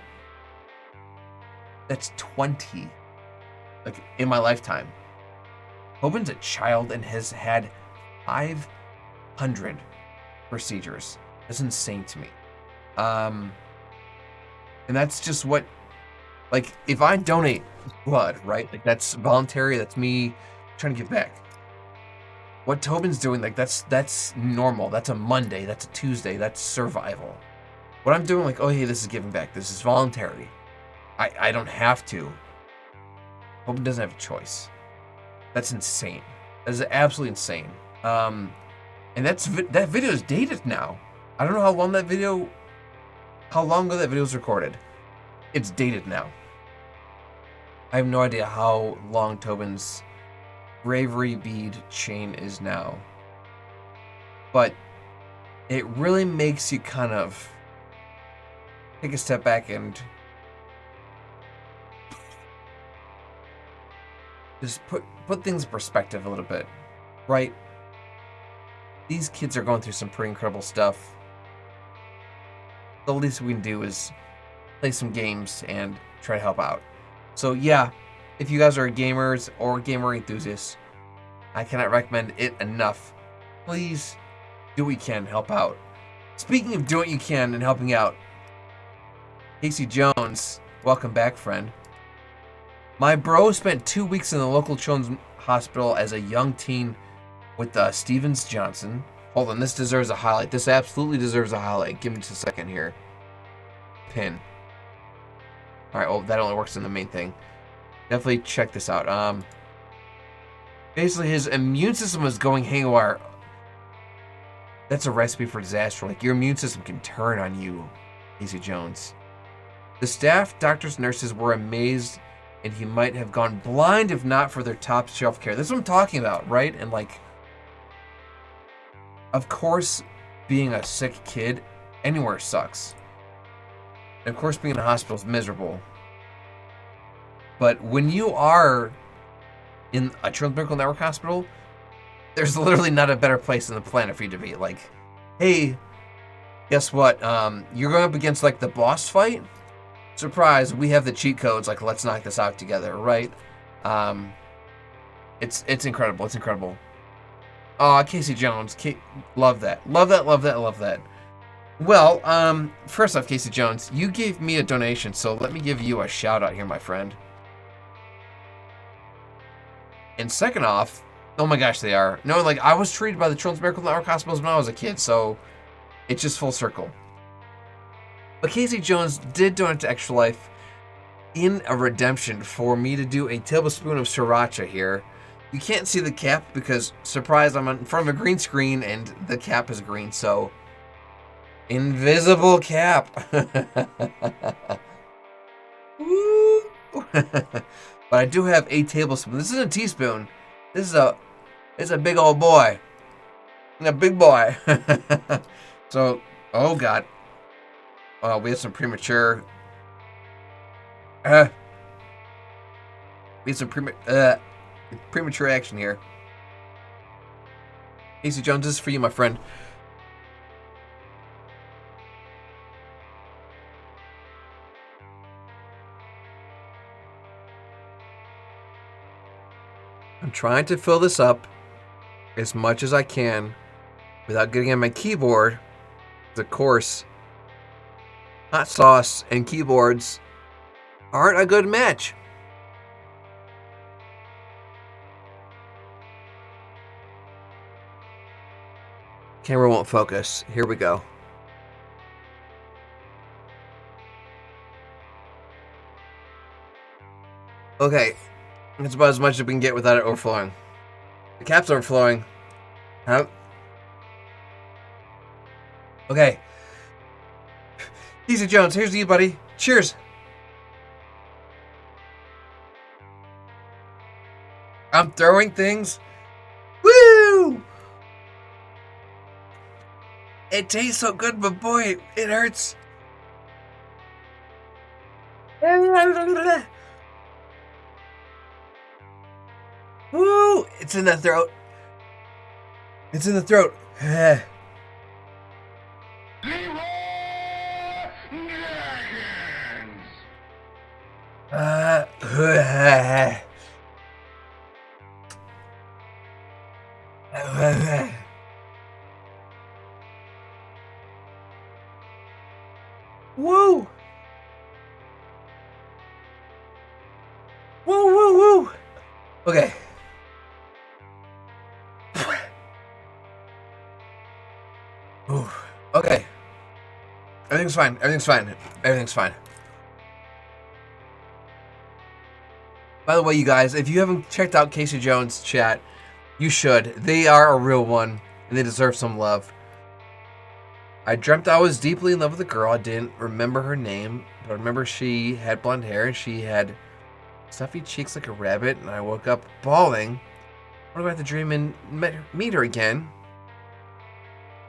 That's 20, like, in my lifetime. Tobin's a child and has had 500 procedures. That's insane to me. And that's just what, like, if I donate blood, right? Like, that's voluntary. That's me trying to give back. What Tobin's doing, like, that's normal. That's a Monday. That's a Tuesday. That's survival. What I'm doing, like, oh, hey, this is giving back. This is voluntary. I don't have to. Tobin doesn't have a choice. That's insane. That is absolutely insane. And that video is dated now. I don't know how long ago that video was recorded. It's dated now. I have no idea how long Tobin's bravery bead chain is now. But it really makes you kind of take a step back and just put things in perspective a little bit, right? These kids are going through some pretty incredible stuff. The least we can do is play some games and try to help out. So yeah, if you guys are gamers or gamer enthusiasts, I cannot recommend it enough. Please do what you can, help out. Speaking of doing what you can and helping out, Casey Jones, welcome back, friend. My bro spent 2 weeks in the local children's hospital as a young teen with Stevens Johnson. Hold on, this deserves a highlight. This absolutely deserves a highlight. Give me just a second here. Pin. All right, oh, that only works in the main thing. Definitely check this out. Basically, his immune system was going haywire. That's a recipe for disaster. Like, your immune system can turn on you, Casey Jones. The staff, doctors, nurses were amazed, and he might have gone blind if not for their top shelf care. That's what I'm talking about, right? And, like, of course, being a sick kid anywhere sucks. And of course, being in a hospital is miserable. But when you are in a Children's Medical Network hospital, there's literally not a better place on the planet for you to be. Like, hey, guess what? You're going up against, like, the boss fight? Surprise, we have the cheat codes. Like, let's knock this out together, right? It's incredible. It's incredible. Oh, Casey Jones. Love that. Love that, love that, love that. Well, first off, Casey Jones, you gave me a donation, so let me give you a shout out here, my friend. And second off, oh my gosh, they are. No, like, I was treated by the Children's Medical Network hospitals when I was a kid, so it's just full circle. But Casey Jones did donate to Extra Life in a redemption for me to do a tablespoon of sriracha here. You can't see the cap because, surprise, I'm in front of a green screen and the cap is green, so invisible cap. Woo! But I do have a tablespoon. This isn't a teaspoon. This is a big old boy. A big boy. So, oh god. We had some premature. We had some premature action here. Casey Jones, this is for you, my friend. I'm trying to fill this up as much as I can without getting on my keyboard. Of course, hot sauce and keyboards aren't a good match. Camera won't focus. Here we go. Okay. It's about as much as we can get without it overflowing. The cap's overflowing. Huh? Okay. Casey Jones, here's to you, buddy. Cheers. I'm throwing things. Woo! It tastes so good, but boy, it hurts. Woo! It's in the throat. It's in the throat. Woo! Woo, woo, woo! Okay. Ooh. Okay. Everything's fine. Everything's fine. Everything's fine. By the way, you guys, if you haven't checked out Casey Jones' chat, you should. They are a real one, and they deserve some love. I dreamt I was deeply in love with a girl. I didn't remember her name, but I remember she had blonde hair, and she had stuffy cheeks like a rabbit, and I woke up bawling. I want to go back to dream and meet her again.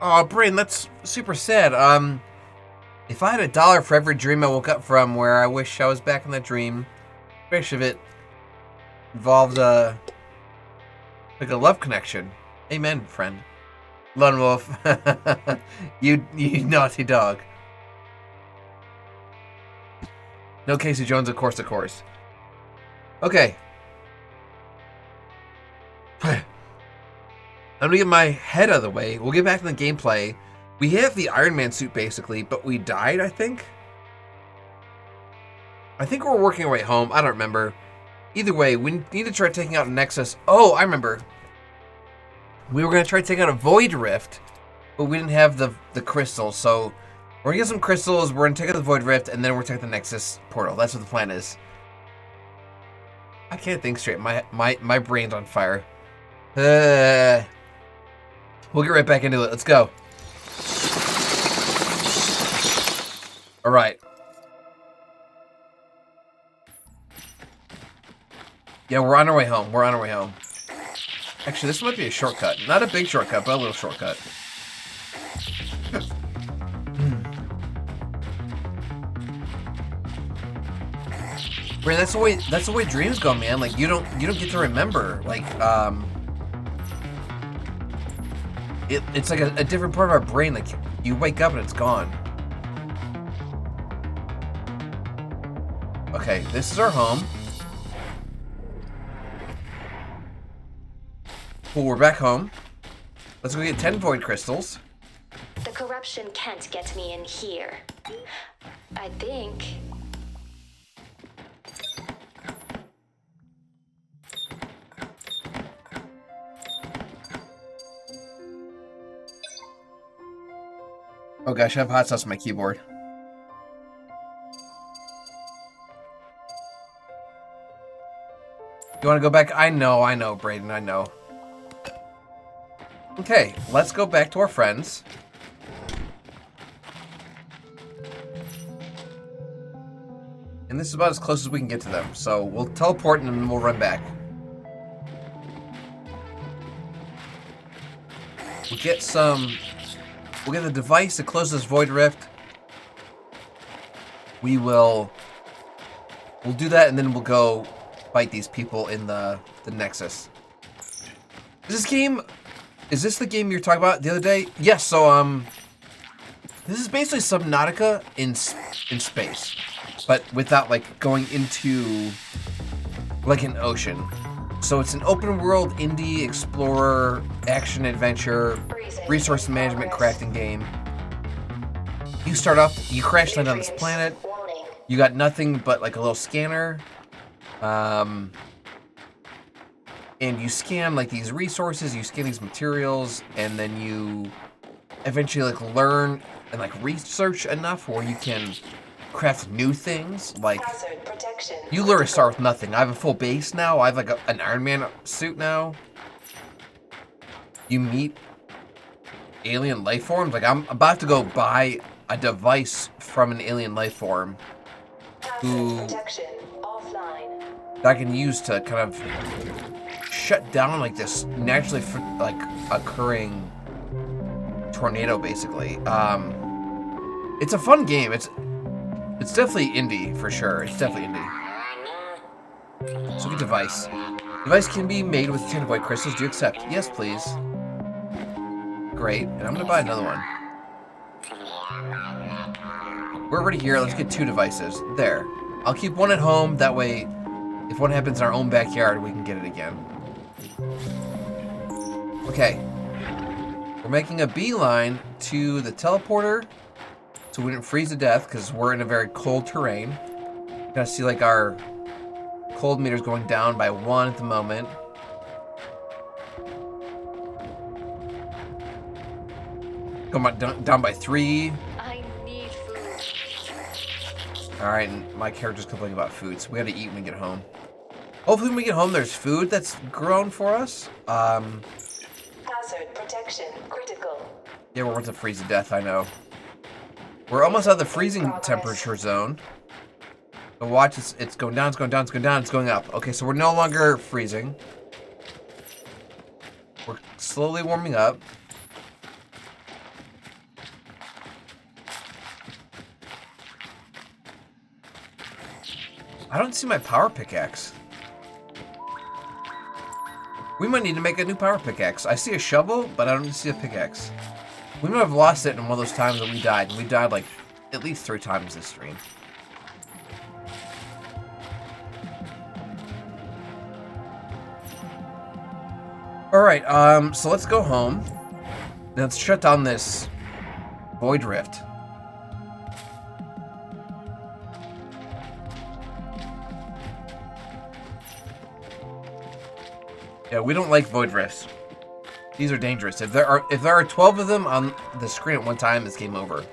Oh, Brain, that's super sad. If I had $1 for every dream I woke up from where I wish I was back in that dream, which of it involved like a love connection. Amen, friend. Lone Wolf. you naughty dog. No Casey Jones, of course, of course. Okay. I'm gonna get my head out of the way. We'll get back to the gameplay. We have the Iron Man suit, basically, but we died, I think? I think we're working our way home. I don't remember. Either way, we need to try taking out Nexus. Oh, I remember. We were going to try taking out a Void Rift, but we didn't have the crystals, so we're going to get some crystals, we're going to take out the Void Rift, and then we're taking the Nexus portal. That's what the plan is. I can't think straight. My brain's on fire. We'll get right back into it. Let's go. All right. Yeah, we're on our way home. We're on our way home. Actually, this might be a shortcut. Not a big shortcut, but a little shortcut. Brand, that's the way dreams go, man. Like you don't get to remember. Like it's like a different part of our brain. Like you wake up and it's gone. Okay, this is our home. Cool, we're back home. Let's go get 10 Void Crystals. The corruption can't get me in here. I think. Oh gosh, I have hot sauce on my keyboard. You want to go back? I know, Braden, I know. Okay, let's go back to our friends. And this is about as close as we can get to them. So we'll teleport and then we'll run back. We'll get the device that closes Void Rift. We'll do that and then we'll go fight these people in the Nexus. Is this the game you were talking about the other day? Yes, so this is basically Subnautica in space, but without like going into like an ocean. So it's an open world indie explorer action adventure resource management crafting game. You start off, you crash land on this planet. You got nothing but like a little scanner. And you scan like these resources, you scan these materials, and then you eventually like learn and like research enough where you can craft new things. Like, you literally start with nothing. I have a full base now. I have like an Iron Man suit now. You meet alien life forms. Like, I'm about to go buy a device from an alien life form that I can use to kind of shut down like this naturally like occurring tornado, basically. It's a fun game. It's definitely indie for sure. It's definitely indie. So get device. Device can be made with 10 white crystals. Do you accept? Yes, please. Great. And I'm gonna buy another one. We're already here. Let's get 2 devices. There. I'll keep one at home. That way, if one happens in our own backyard, we can get it again. Okay. We're making a beeline to the teleporter so we didn't freeze to death because we're in a very cold terrain. You gotta see like our cold meter's going down by 1 at the moment. Going down by 3. I need food. Alright, and my character's complaining about food, so we gotta eat when we get home. Hopefully when we get home there's food that's grown for us. Hazard protection critical. Yeah, we're about to freeze to death, I know. We're almost out of the freezing temperature zone. But watch, it's going down, it's going down, it's going down, it's going up. Okay, so we're no longer freezing. We're slowly warming up. I don't see my power pickaxe. We might need to make a new power pickaxe. I see a shovel, but I don't see a pickaxe. We might have lost it in one of those times that we died. And we died like at least 3 times this stream. Alright, so let's go home. Now let's shut down this void rift. Yeah, we don't like void rifts. These are dangerous. If there are 12 of them on the screen at one time, it's game over.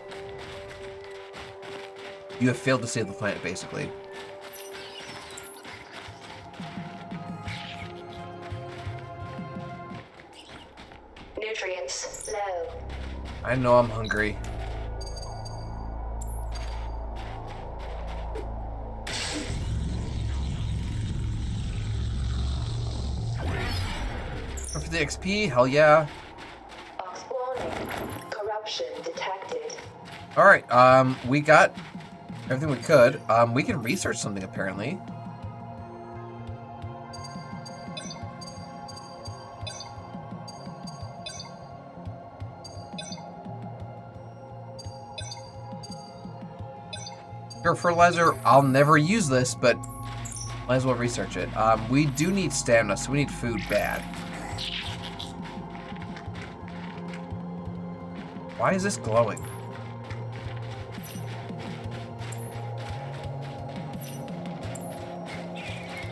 You have failed to save the planet, basically. Nutrients low. I know I'm hungry. For the XP, hell yeah. Corruption detected. Alright, we got everything we could. We can research something apparently. Pure fertilizer, I'll never use this, but might as well research it. We do need stamina, so we need food bad. Why is this glowing?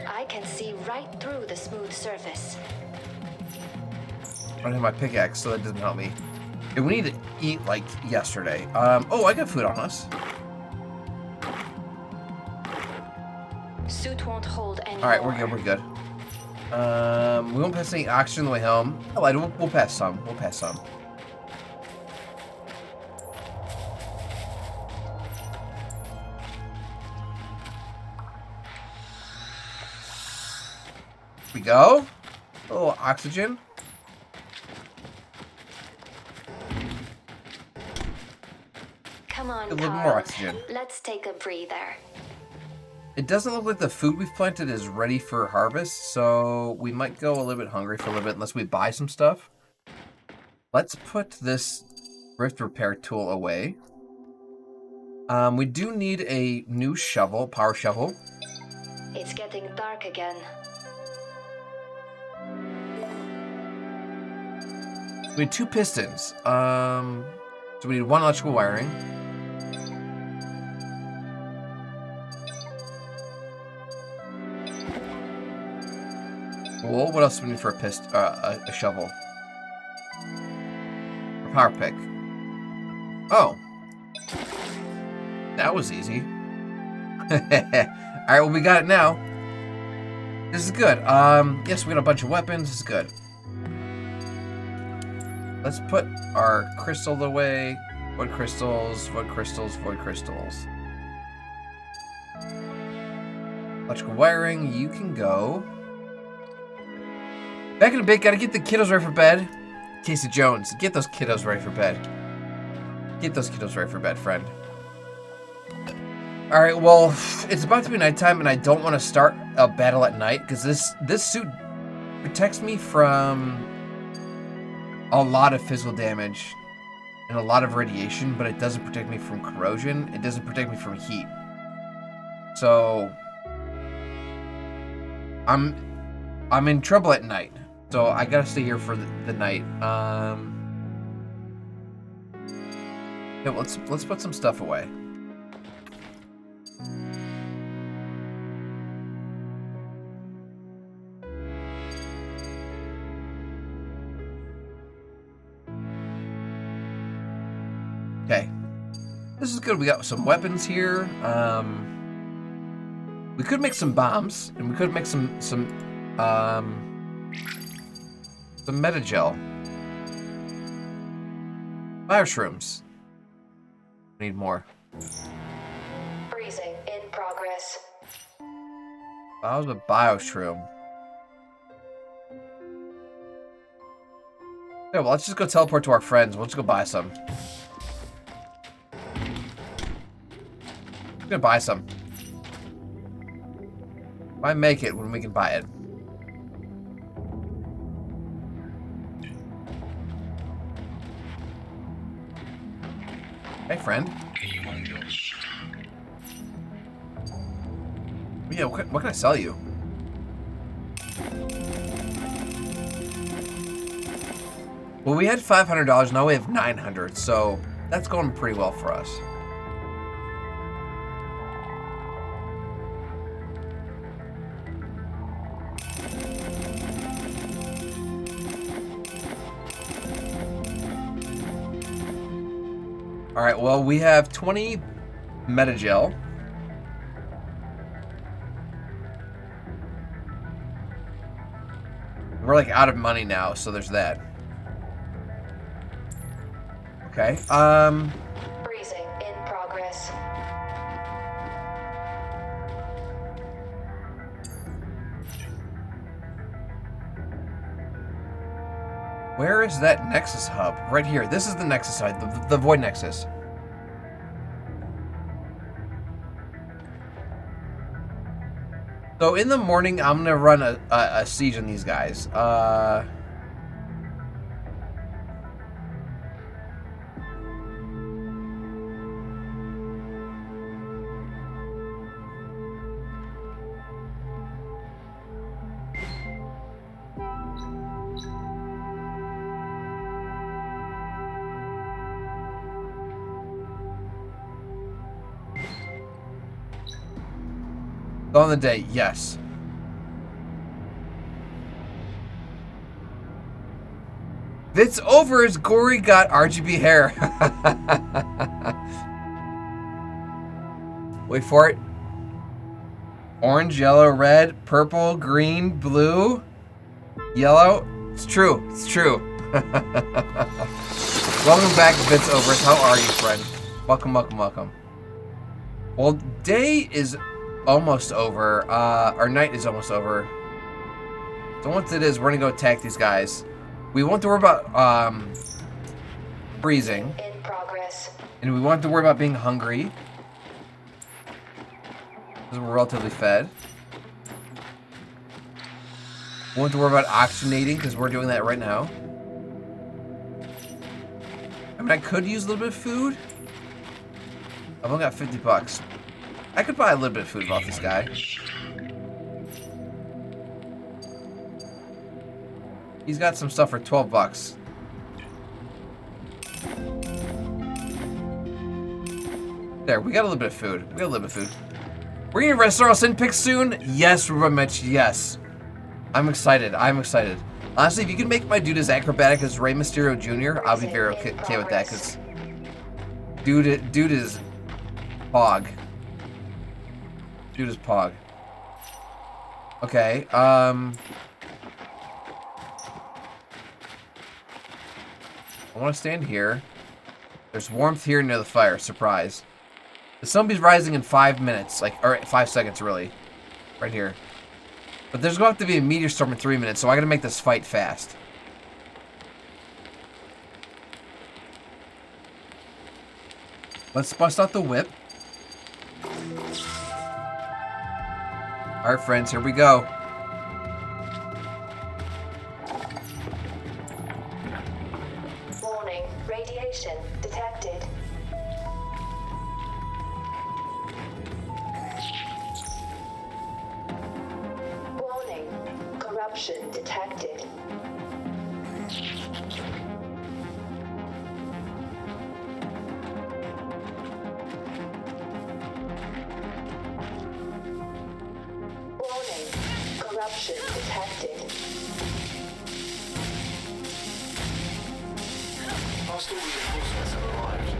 I can see right through the smooth surface. I don't have my pickaxe, so that doesn't help me. Yeah, we need to eat like yesterday. Oh, I got food on us. Suit won't hold anymore. All right, we're good. We're good. We won't pass any oxygen on the way home. I lied. We'll pass some. We'll pass some. We go. A little oxygen. Come on, A little Carl. more oxygen. Let's take a breather. It doesn't look like the food we've planted is ready for harvest, so we might go a little bit hungry for a little bit unless we buy some stuff. Let's put this rift repair tool away. We do need a new shovel, power shovel. It's getting dark again. We need 2 pistons. So we need 1 electrical wiring. Cool. What else do we need for a shovel? A power pick. Oh. That was easy. Alright, well, we got it now. This is good. Yes, we got a bunch of weapons. This is good. Let's put our crystal away. Void crystals, void crystals, void crystals. Electrical wiring, you can go. Back in a bit, gotta get the kiddos ready for bed. Casey Jones, get those kiddos ready for bed. Get those kiddos ready for bed, friend. Alright, well, it's about to be nighttime, and I don't want to start a battle at night, because this suit protects me from a lot of physical damage and a lot of radiation, but it doesn't protect me from corrosion. It doesn't protect me from heat. So I'm in trouble at night. So I gotta stay here for the night. Yeah, let's put some stuff away. Okay, this is good. We got some weapons here. We could make some bombs, and we could make some metagel. Bioshrooms. We need more. Freezing in progress. That was a bioshroom. Yeah, well, let's just go teleport to our friends. We'll just go buy some. I'm gonna buy some. Why make it when we can buy it? Hey, friend. Yeah, what can I sell you? Well, we had $500, now we have $900, so that's going pretty well for us. Alright, well, we have 20 metagel. We're like out of money now, so there's that. Okay, Freezing in progress. where is that Nexus hub? Right here. This is the Nexus side, the Void Nexus. So in the morning, I'm gonna run a siege on these guys. On the day, yes. It's over as Gory got RGB hair. Wait for it. Orange, yellow, red, purple, green, blue, yellow. It's true. It's true. Welcome back, Vince Overs. How are you, friend? Welcome, welcome, welcome. Well, day is almost over. Our night is almost over. So once it is, we're gonna go attack these guys. We won't have to worry about freezing. In progress. And we won't have to worry about being hungry, because we're relatively fed. We won't have to worry about oxygenating, because we're doing that right now. I mean, I could use a little bit of food. I've only got 50 bucks. I could buy a little bit of food off this guy. He's got some stuff for 12 bucks. There, we got a little bit of food. We got a little bit of food. We're gonna restore our sin picks soon? Yes, Ruben Mitch, yes. I'm excited. I'm excited. Honestly, if you can make my dude as acrobatic as Rey Mysterio Jr., I'll be very okay with that, because dude is hog. Shoot his pog. Okay, I want to stand here. There's warmth here near the fire. Surprise. The sun's rising in 5 minutes. Or 5 seconds, really. Right here. But there's going to have to be a meteor storm in 3 minutes, so I gotta make this fight fast. Let's bust out the whip. Alright, friends, here we go. Warning, radiation detected. Warning, corruption detected. Warning, corruption detected. Hostile reinforcements have arrived.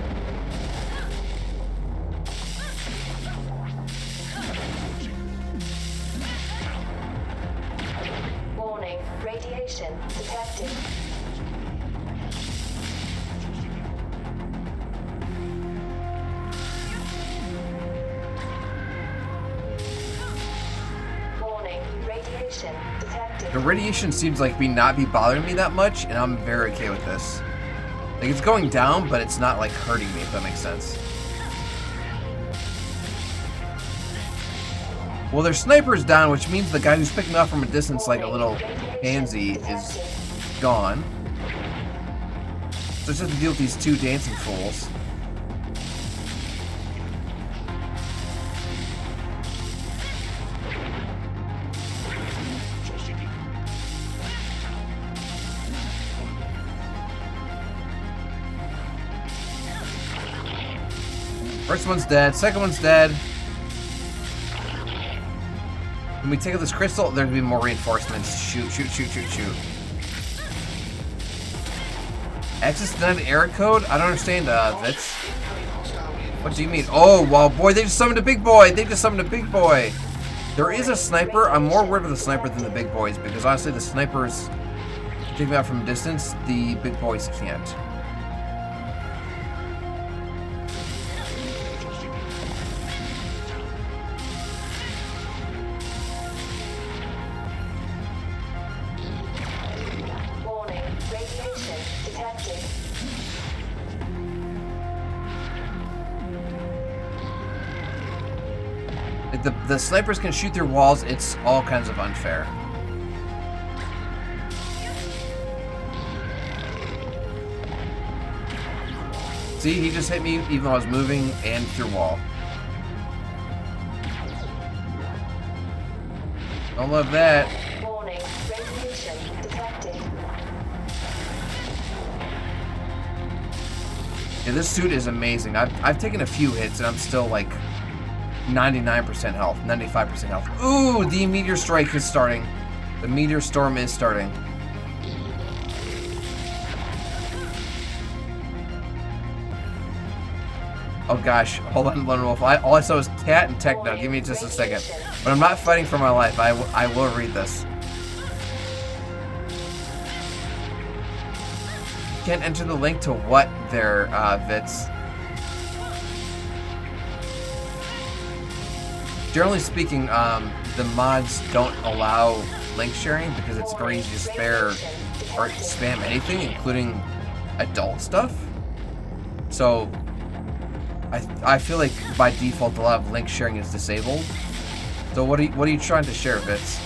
Warning, radiation detected. Warning, radiation detected. The radiation seems like not be bothering me that much, and I'm very okay with this. Like, it's going down, but it's not, like, hurting me, if that makes sense. Well, their sniper's down, which means the guy who's picking me up from a distance like a little pansy is gone. So I just have to deal with these two dancing fools. First one's dead, second one's dead. When we take out this crystal, there'll be more reinforcements. Shoot, shoot, shoot, shoot, shoot. Access denied error code? I don't understand, Vitz. What do you mean? Oh, wow, boy, they just summoned a big boy! They just summoned a big boy! There is a sniper. I'm more worried about the sniper than the big boys, because honestly, the snipers take me out from a distance, the big boys can't. The snipers can shoot through walls. It's all kinds of unfair. See, he just hit me even though I was moving and through wall. Don't love that. Warning, radiation detected. Yeah, this suit is amazing. I've taken a few hits and I'm still like 99% health, 95% health. Ooh, the meteor strike is starting. The meteor storm is starting. Oh gosh, hold on, Lone Wolf. All I saw was Cat and Techno. Give me just a second. But I'm not fighting for my life. I will read this. Can't enter the link to what there, Vitz? Generally speaking, the mods don't allow link sharing because it's very easy to spam anything, including adult stuff. So I feel like by default a lot of link sharing is disabled. So what are you trying to share, Vitz?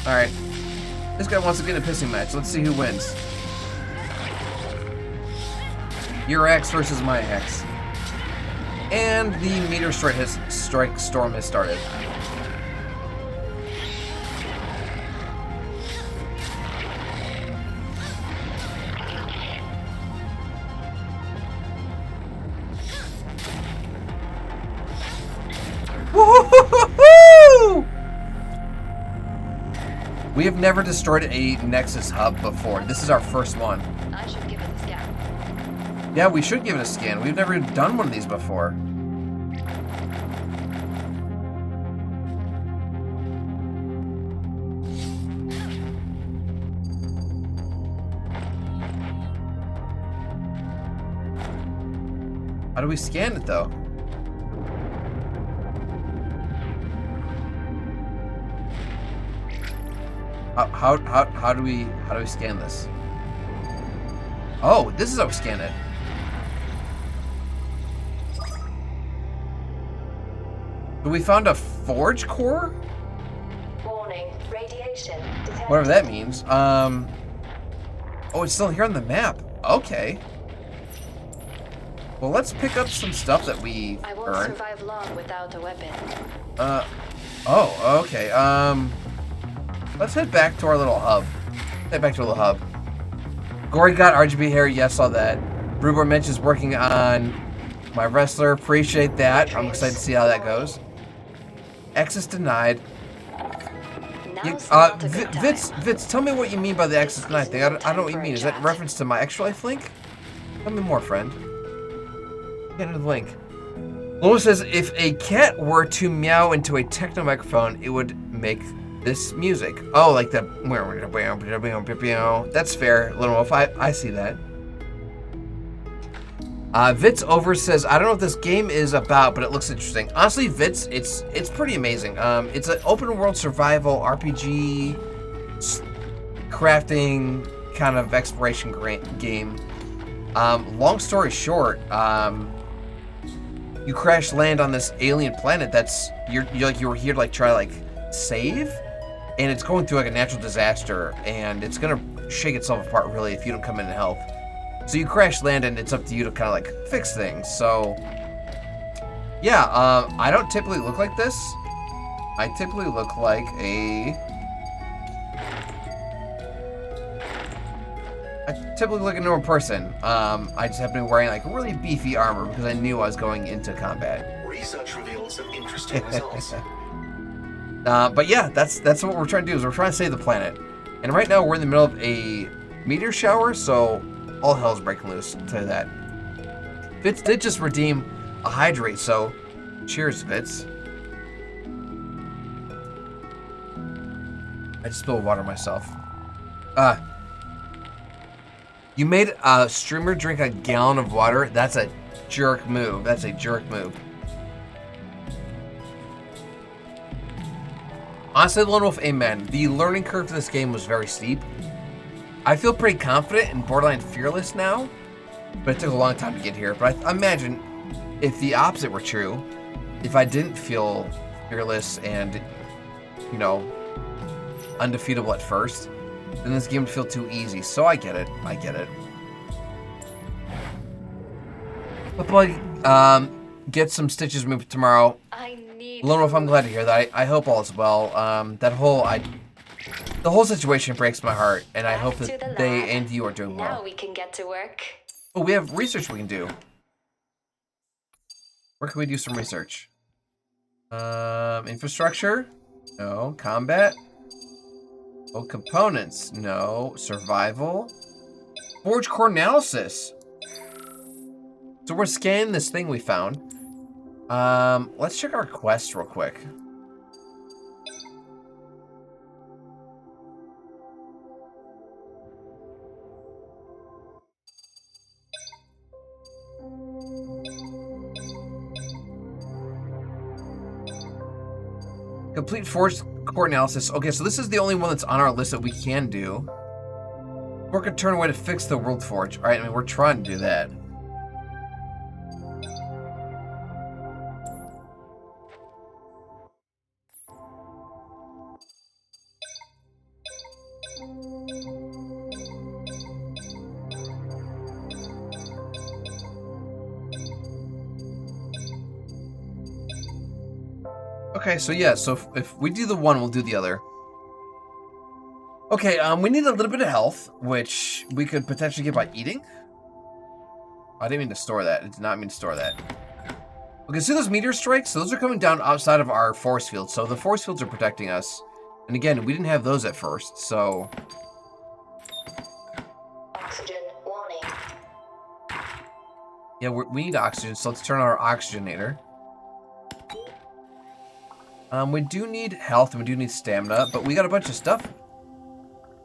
All right, this guy wants to get in a pissing match. Let's see who wins. Your X versus my X. And the meteor strike storm has started. Woo-hoo-hoo-hoo-hoo! We have never destroyed a Nexus hub before. This is our first one. I should give it a scan. Yeah, we should give it a scan. We've never done one of these before. How do we scan it though? How do we scan this? Oh, this is how we scan it. So we found a forge core? Warning, radiation detected. Whatever that means. Oh, it's still here on the map. Okay. Well, let's pick up some stuff that we I won't earned. survive long without a weapon. Oh, okay. Let's head back to our little hub. Gory got RGB hair. Yes, saw that. Brewbar mentions working on my wrestler. Appreciate that. I'm excited to see how that goes. Access denied. Vitz, tell me what you mean by the access denied thing. I don't know what you mean. Is that in reference to my Extra Life link? Tell me more, friend. Get into the link. Lois says, if a cat were to meow into a techno microphone, it would make this music. Oh, like the... That's fair, Little Wolf. I see that. Vitz over says, I don't know what this game is about, but it looks interesting. Honestly, Vitz, it's pretty amazing. It's an open world survival RPG crafting kind of exploration game. Long story short, you crash land on this alien planet that's you were here to like try to like save, and it's going through like a natural disaster, and it's gonna shake itself apart really if you don't come in and help. So you crash land, and it's up to you to kind of like fix things. So yeah, I don't typically look like this. I typically look like a normal person. I just happen to be wearing like really beefy armor because I knew I was going into combat. Research revealed some interesting results. But yeah, that's what we're trying to do, is we're trying to save the planet. And right now we're in the middle of a meteor shower, so all hell's breaking loose, I'll tell you that. Vitz did just redeem a hydrate, so cheers, Vitz. I just spilled water myself. You made a streamer drink a gallon of water? That's a jerk move. Honestly, Lone Wolf, amen. The learning curve to this game was very steep. I feel pretty confident and borderline fearless now, but it took a long time to get here. But I imagine if the opposite were true, if I didn't feel fearless and, you know, undefeatable at first, then this game would feel too easy. So I get it. But boy, get some stitches moved tomorrow. Lone Wolf, I'm glad to hear that. I hope all is well. The whole situation breaks my heart, and I hope that they and you are doing well. Now we can get to work. Oh, we have research we can do. Where can we do some research? Infrastructure? No. Combat? Oh, components? No. Survival? Forge core analysis. So we're scanning this thing we found. Let's check our quest real quick. Complete forge core analysis. Okay, so this is the only one that's on our list that we can do. Work a turn away to fix the world forge. All right, I mean, we're trying to do that. Okay, so yeah, so if we do the one, we'll do the other. Okay, we need a little bit of health, which we could potentially get by eating. I didn't mean to store that. I did not mean to store that. Okay, see those meteor strikes? So those are coming down outside of our force field. So the force fields are protecting us. And again, we didn't have those at first, so... Oxygen warning. Yeah, we need oxygen, so let's turn on our oxygenator. We do need health and we do need stamina, but we got a bunch of stuff.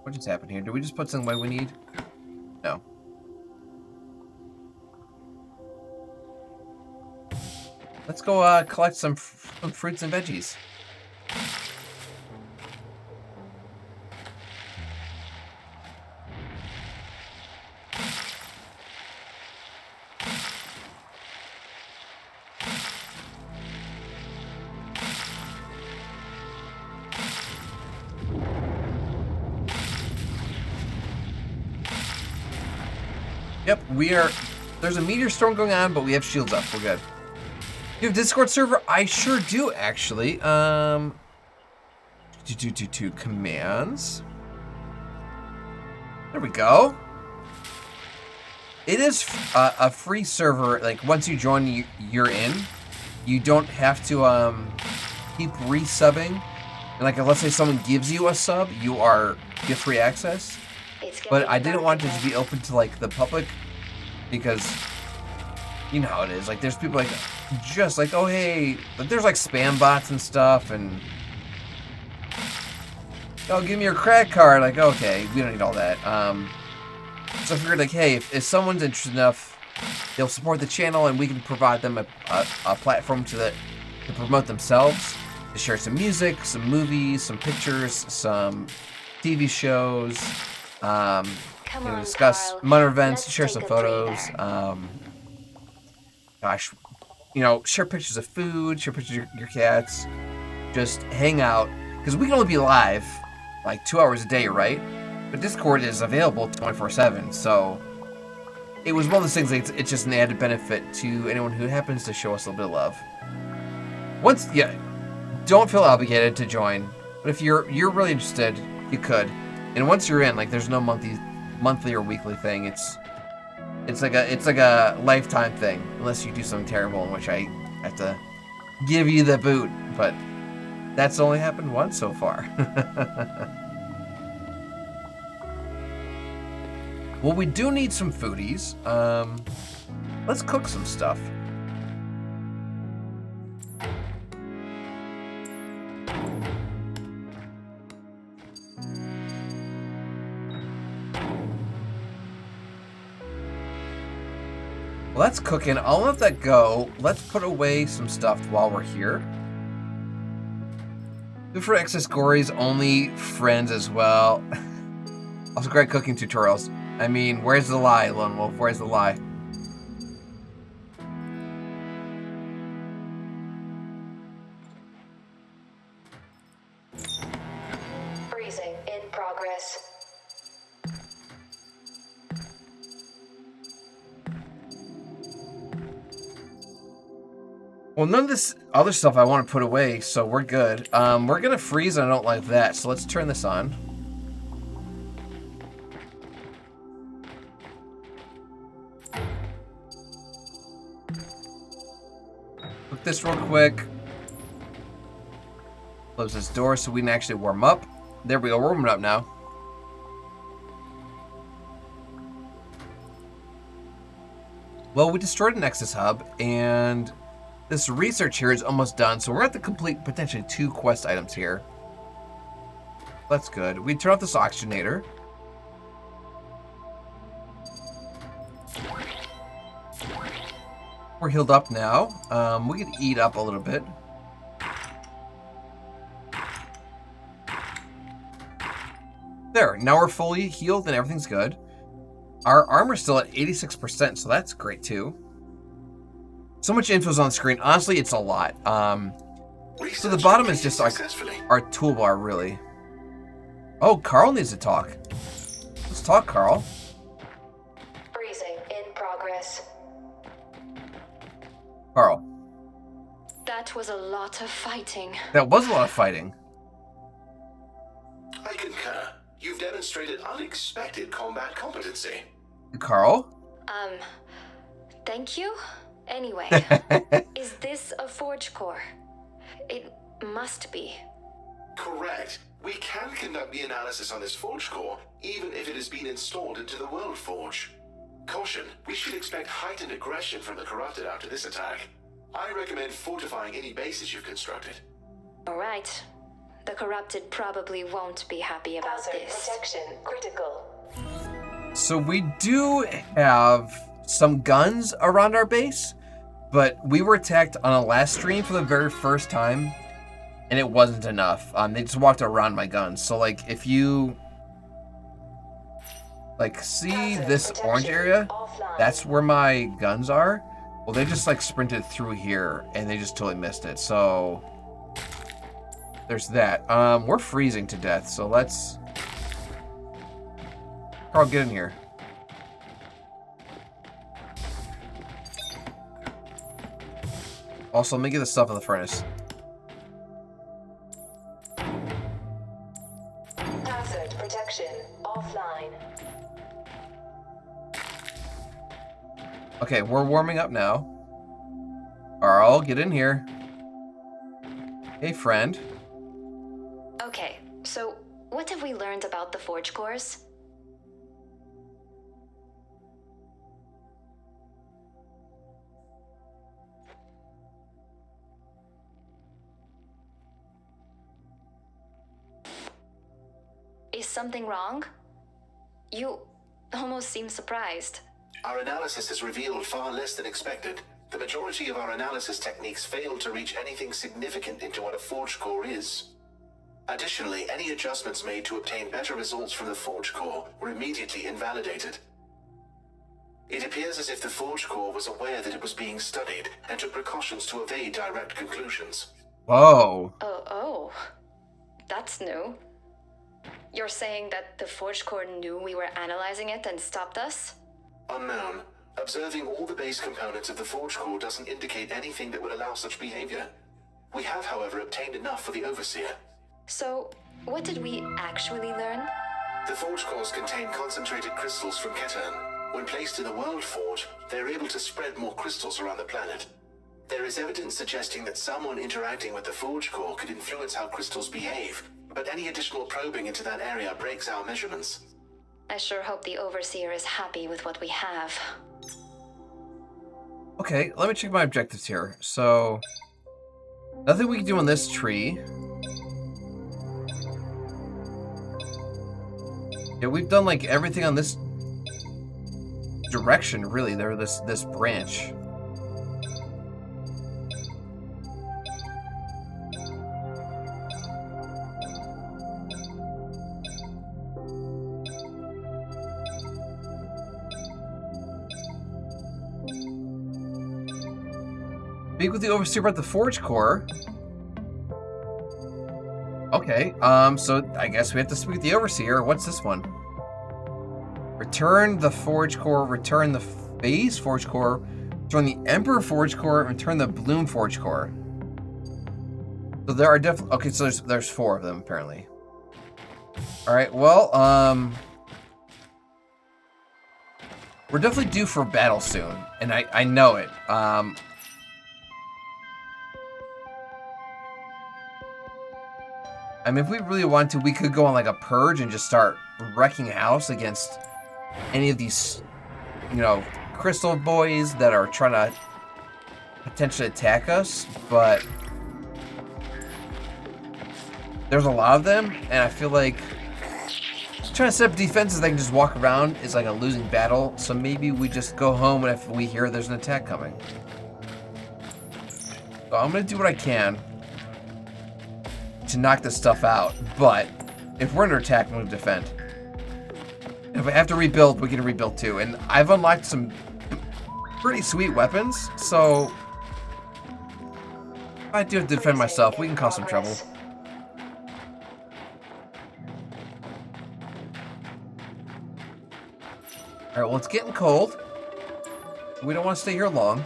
What just happened here? Did we just put something away we need? No. Let's go collect some fruits and veggies. Yep, there's a meteor storm going on, but we have shields up. We're good. You have Discord server? I sure do, actually. Commands. There we go. It is a free server. Like, once you join, you're in. You don't have to keep resubbing. And like, let's say someone gives you a sub, you get free access. But I didn't want it to be open to like the public because you know how it is. Like, there's people like just like, oh hey, but there's like spam bots and stuff, and oh, give me your credit card. Like, okay, we don't need all that. So I figured like, hey, if someone's interested enough, they'll support the channel, and we can provide them a platform to promote themselves, to share some music, some movies, some pictures, some TV shows. Discuss Mother events, share some photos. Share pictures of food, share pictures of your cats. Just hang out, because we can only be live like 2 hours a day, right? But Discord is available 24/7, so it was one of those things. Like, it's just an added benefit to anyone who happens to show us a little bit of love. Don't feel obligated to join, but if you're really interested, you could. And once you're in, like, there's no monthly or weekly thing. It's like a lifetime thing, unless you do something terrible, in which I have to give you the boot. But that's only happened once so far. Well, we do need some foodies. Let's cook some stuff. Well, that's cooking. I'll let that go. Let's put away some stuff while we're here. Good for excess gories, only friends as well. Also great cooking tutorials. I mean, where's the lie, Lone Wolf? Where's the lie? Freezing in progress. Well, none of this other stuff I want to put away, so we're good. We're gonna freeze, and I don't like that, so let's turn this on. Cook this real quick. Close this door so we can actually warm up. There we go, we're warming up now. Well, we destroyed a Nexus hub, and this research here is almost done, so we're going to have to complete potentially 2 quest items here. That's good. We turn off this oxygenator. We're healed up now. We can eat up a little bit. There, now we're fully healed and everything's good. Our armor's still at 86%, so that's great too. So much info's on the screen. Honestly, it's a lot. So the bottom is just our toolbar, really. Oh, Carl needs to talk. Let's talk, Carl. Freezing in progress. Carl. That was a lot of fighting. That was a lot of fighting. I concur. You've demonstrated unexpected combat competency. Carl? Thank you? Anyway, is this a forge core? It must be. Correct. We can conduct the analysis on this forge core, even if it has been installed into the World Forge. Caution, we should expect heightened aggression from the Corrupted after this attack. I recommend fortifying any bases you've constructed. Alright. The Corrupted probably won't be happy about this. Protection critical. So we do have some guns around our base, But we were attacked on a last stream for the very first time, and it wasn't enough. They just walked around my guns. So like, if you like see this orange area, that's where my guns are. Well, they just like sprinted through here, and they just totally missed it. So there's that. We're freezing to death, so let's... Carl, get in here. Also, let me get the stuff in the furnace. Hazard protection offline. Okay, we're warming up now. Carl, get in here. Hey, friend. Okay, so what have we learned about the Forge cores? Is something wrong? You almost seem surprised. Our analysis has revealed far less than expected. The majority of our analysis techniques failed to reach anything significant into what a Forge core is. Additionally, any adjustments made to obtain better results from the Forge core were immediately invalidated. It appears as if the Forge core was aware that it was being studied and took precautions to evade direct conclusions. Whoa. Oh, that's new. You're saying that the Forge core knew we were analyzing it and stopped us? Unknown. Observing all the base components of the Forge core doesn't indicate anything that would allow such behavior. We have, however, obtained enough for the Overseer. So, what did we actually learn? The Forge cores contain concentrated crystals from Ketern. When placed in a World Forge, they're able to spread more crystals around the planet. There is evidence suggesting that someone interacting with the Forge core could influence how crystals behave, but any additional probing into that area breaks our measurements. I sure hope the Overseer is happy with what we have. Okay, let me check my objectives here. So, nothing we can do on this tree. Yeah, we've done like everything on this direction, really. There, this branch. Speak with the Overseer about the Forge core. Okay, so I guess we have to speak with the Overseer. What's this one? Return the Forge core, return the Phase Forge core, return the Emperor Forge core, return the Bloom Forge core. So there are definitely... Okay, so there's 4 of them, apparently. Alright, well, we're definitely due for battle soon, and I know it. I mean, if we really want to, we could go on like a purge and just start wrecking house against any of these, you know, crystal boys that are trying to potentially attack us, but there's a lot of them, and I feel like trying to set up defenses that can just walk around is like a losing battle, so maybe we just go home and if we hear there's an attack coming. So I'm gonna do what I can to knock this stuff out, but if we're under attack, we're gonna defend. If we have to rebuild, we can rebuild too. And I've unlocked some pretty sweet weapons, so if I do have to defend myself, we can cause some trouble. Alright, well, it's getting cold. We don't want to stay here long.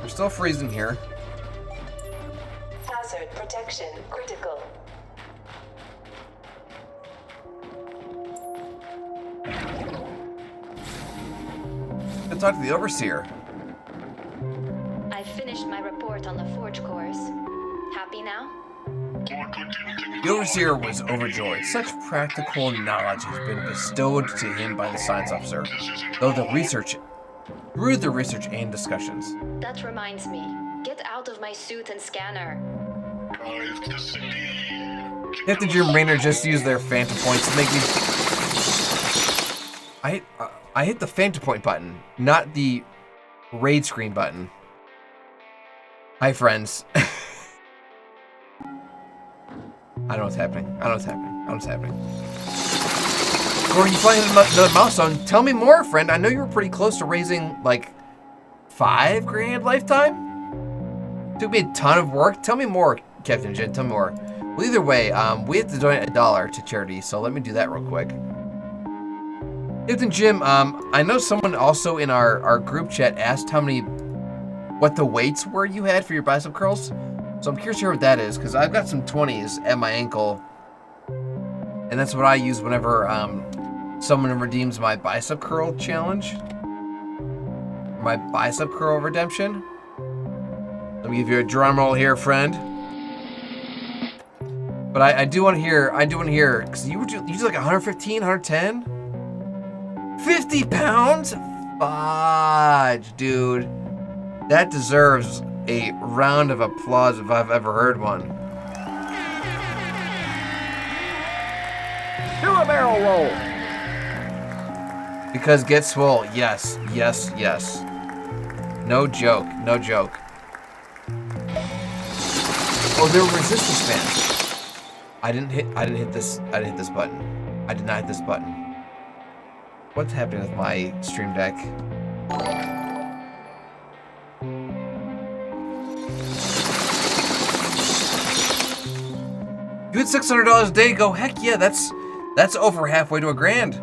We're still freezing here. Hazard protection critical. Let's talk to the Overseer. I finished my report on the Forge cores. Happy now? The Overseer was overjoyed. Such practical knowledge has been bestowed to him by the science officer, through the research and discussions. That reminds me. Get out of my suit and scanner. Captain Jim Raynor just used their Phantom points to make me... I hit the Phantom point button, not the raid screen button. Hi, friends. I don't know what's happening. I don't know what's happening. I don't know what's happening. Gordon, you finally hit the milestone. Tell me more, friend. I know you were pretty close to raising, like, $5 grand lifetime? Took me a ton of work. Tell me more, Captain Jin. Tell me more. Well, either way, we have to donate $1 to charity, so let me do that real quick. Captain Jim, I know someone also in our group chat asked what the weights were you had for your bicep curls. So I'm curious to hear what that is, because I've got some 20s at my ankle, and that's what I use whenever someone redeems my bicep curl challenge, my bicep curl redemption. Let me give you a drum roll here, friend. But I do want to hear, because you do like 115, 110? 50 pounds? Fudge, dude. That deserves a round of applause if I've ever heard one. Do a barrel roll. Because get swole. Yes, yes, yes. No joke, no joke. Oh, there were resistance bands. I didn't hit this button. I did not hit this button. What's happening with my stream deck? You hit $600 a day, go, heck yeah, that's over halfway to $1 grand.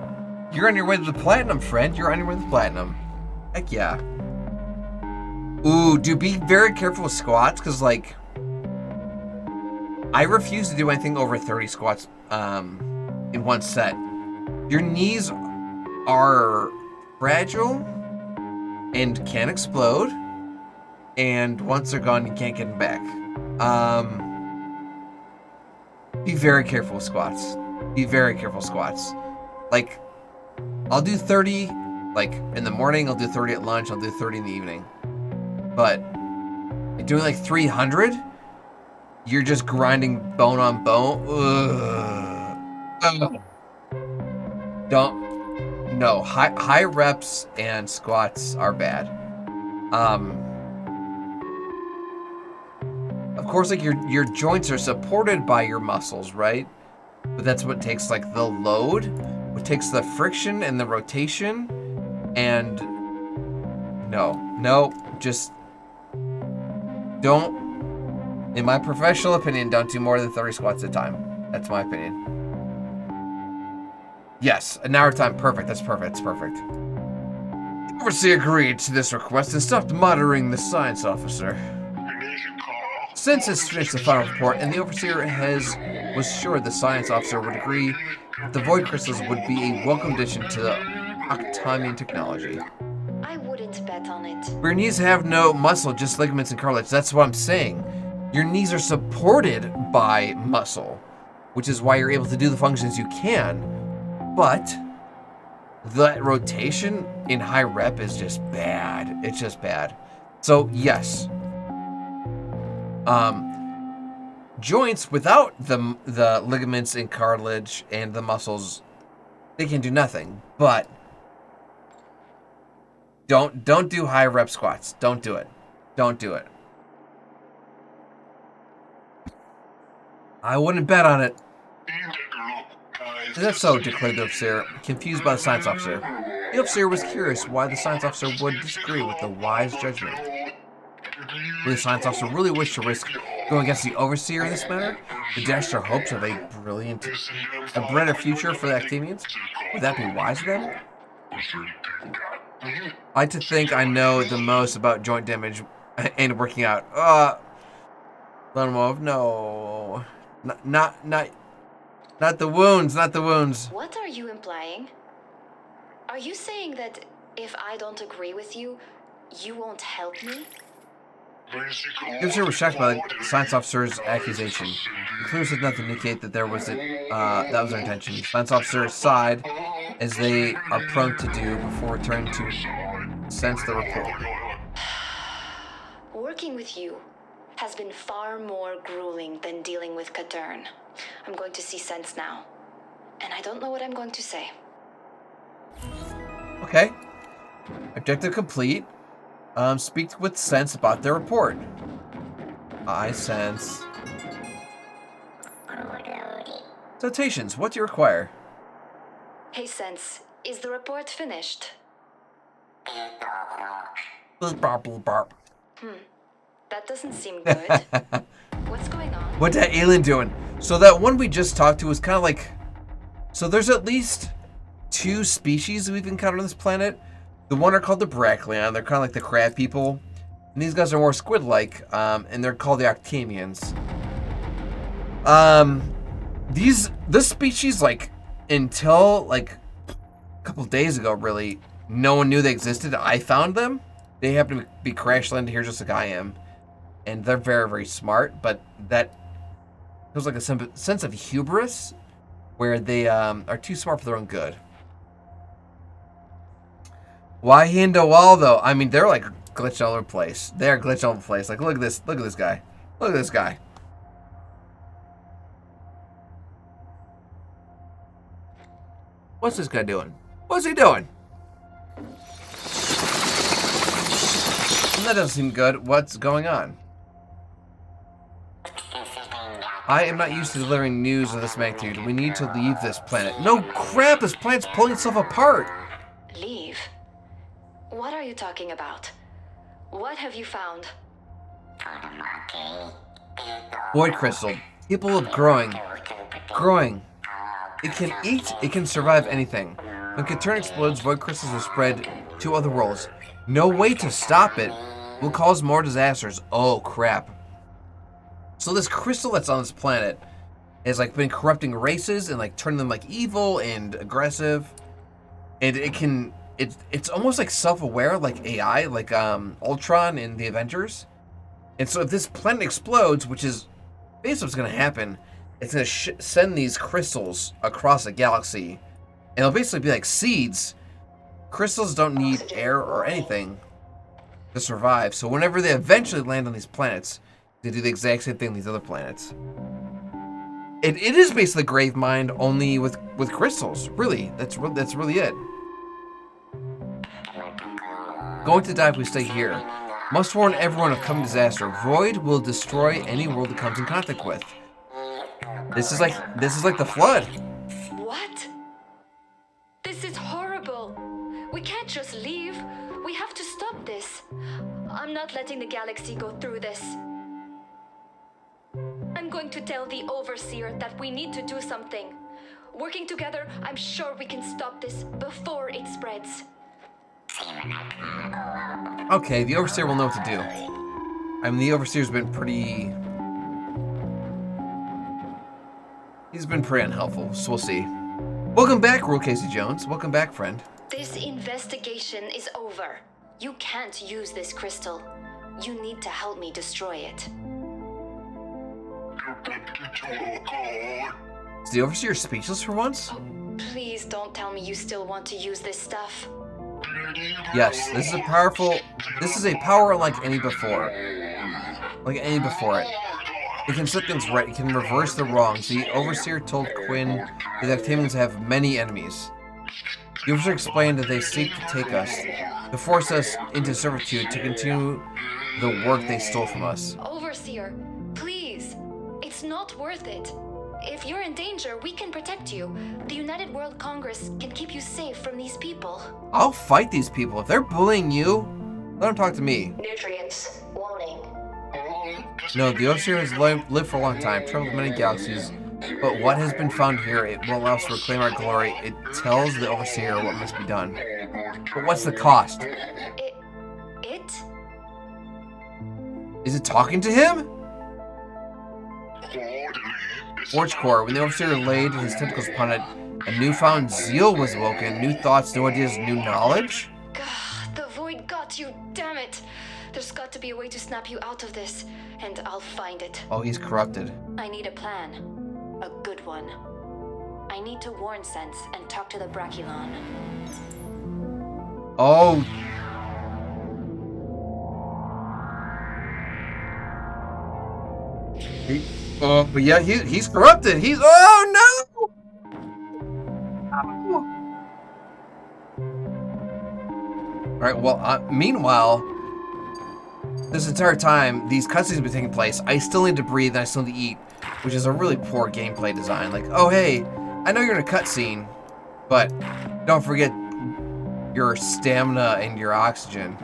You're on your way to the platinum, friend. You're on your way to the platinum. Heck yeah. Ooh, dude, be very careful with squats, because, like, I refuse to do anything over 30 squats in one set. Your knees are fragile and can explode, and once they're gone, you can't get them back. Be very careful with squats. Be very careful with squats. Like, I'll do 30, like, in the morning, I'll do 30 at lunch, I'll do 30 in the evening. But doing like 300, you're just grinding bone on bone. Ugh. No, high reps and squats are bad. Of course, like, your joints are supported by your muscles, right? But that's what takes, like, the load, what takes the friction and the rotation, and no, just don't, in my professional opinion, don't do more than 30 squats at a time. That's my opinion. Yes, an hour time, perfect, that's perfect, that's perfect. The overseer agreed to this request and stopped monitoring the science officer. Since has finished the final report, and the overseer was sure the science officer would agree that the void crystals would be a welcome addition to the Octamian technology. I wouldn't bet on it. Your knees have no muscle, just ligaments and cartilage. That's what I'm saying. Your knees are supported by muscle, which is why you're able to do the functions you can. But that rotation in high rep is just bad. It's just bad. So yes. Joints without the ligaments and cartilage and the muscles, they can do nothing. But don't do high rep squats. Don't do it. Don't do it. I wouldn't bet on it. Is that so? Declared the officer, confused by the science officer. The officer was curious why the science officer would disagree with the wise judgment. Would the science officer really wish to risk going against the overseer in this matter? To dash their hopes of a brighter future for the Octamians? Would that be wise of them? I like to think I know the most about joint damage and working out. Lenmov, no. Not the wounds, not the wounds. What are you implying? Are you saying that if I don't agree with you, you won't help me? The officer was shocked by the science officer's accusation. The clues did not indicate that that was their intention. The science officer sighed, as they are prone to do before returning to sense the report. We're working with you has been far more grueling than dealing with Katern. I'm going to see Sense now. And I don't know what I'm going to say. Okay. Objective complete. Speak with Sense about their report. I sense. Citations, what do you require? Hey, Sense, is the report finished? That doesn't seem good. What's going on? What's that alien doing? So that one we just talked to was kind of like... So there's at least 2 species we've encountered on this planet. The one are called the Brackleon. They're kind of like the crab people. And these guys are more squid-like. And they're called the Octamians. This species, like, until, like, a couple days ago, really, no one knew they existed. I found them. They happen to be crash landed here just like I am. And they're very, very smart, but that feels like a sense of hubris where they are too smart for their own good. Why Hinda-wall, though? I mean, they're like glitched all over the place. They're glitched all over the place. Like, look at this. Look at this guy. Look at this guy. What's this guy doing? What's he doing? That doesn't seem good. What's going on? I am not used to delivering news of this magnitude. We need to leave this planet. No crap! This planet's pulling itself apart! Leave? What are you talking about? What have you found? Void crystal. Capable of growing. Growing. It can eat, it can survive anything. When Katern explodes, void crystals will spread to other worlds. No way to stop it. Will cause more disasters. Oh crap. So this crystal that's on this planet has like been corrupting races and like turning them like evil and aggressive. And it's almost like self-aware, like AI, like Ultron in the Avengers. And so if this planet explodes, which is basically what's going to happen, it's going to send these crystals across a galaxy. And they'll basically be like seeds. Crystals don't need air or anything to survive. So whenever they eventually land on these planets, they do the exact same thing on these other planets. It is basically Gravemind, only with crystals. Really, that's really it. Going to die if we stay here. Must warn everyone of coming disaster. Void will destroy any world it comes in contact with. This is like the flood. What? This is horrible. We can't just leave. We have to stop this. I'm not letting the galaxy go through this. I'm going to tell the Overseer that we need to do something. Working together, I'm sure we can stop this before it spreads. Okay, the Overseer will know what to do. I mean, the Overseer's been pretty... He's been pretty unhelpful, so we'll see. Welcome back, Rule Casey Jones. Welcome back, friend. This investigation is over. You can't use this crystal. You need to help me destroy it. Is the Overseer speechless for once? Oh, please don't tell me you still want to use this stuff. Yes, this is a power unlike any before. Like any before it. It can set things right, it can reverse the wrongs. The Overseer told Quinn that the Octamians have many enemies. The Overseer explained that they seek to take us, to force us into servitude, to continue the work they stole from us. Overseer, please. It's not worth it. If you're in danger, we can protect you. The United World Congress can keep you safe from these people. I'll fight these people. If they're bullying you, let them talk to me. Nutrients. Warning. No, the Overseer has lived for a long time, traveled many galaxies, but what has been found here, it will allow us to reclaim our glory. It tells the Overseer what must be done. But what's the cost? It? Is it talking to him? Forge Core, when the Overseer laid his tentacles upon it, a newfound zeal was awoken, new thoughts, new ideas, new knowledge? God, the Void got you, damn it! There's got to be a way to snap you out of this, and I'll find it. Oh, he's corrupted. I need a plan. A good one. I need to warn Sense and talk to the Brachylon. Oh. But yeah, he's corrupted. Oh no! All right. Well, meanwhile, this entire time, these cutscenes have been taking place. I still need to breathe and I still need to eat, which is a really poor gameplay design. Like, oh hey, I know you're in a cutscene, but don't forget your stamina and your oxygen.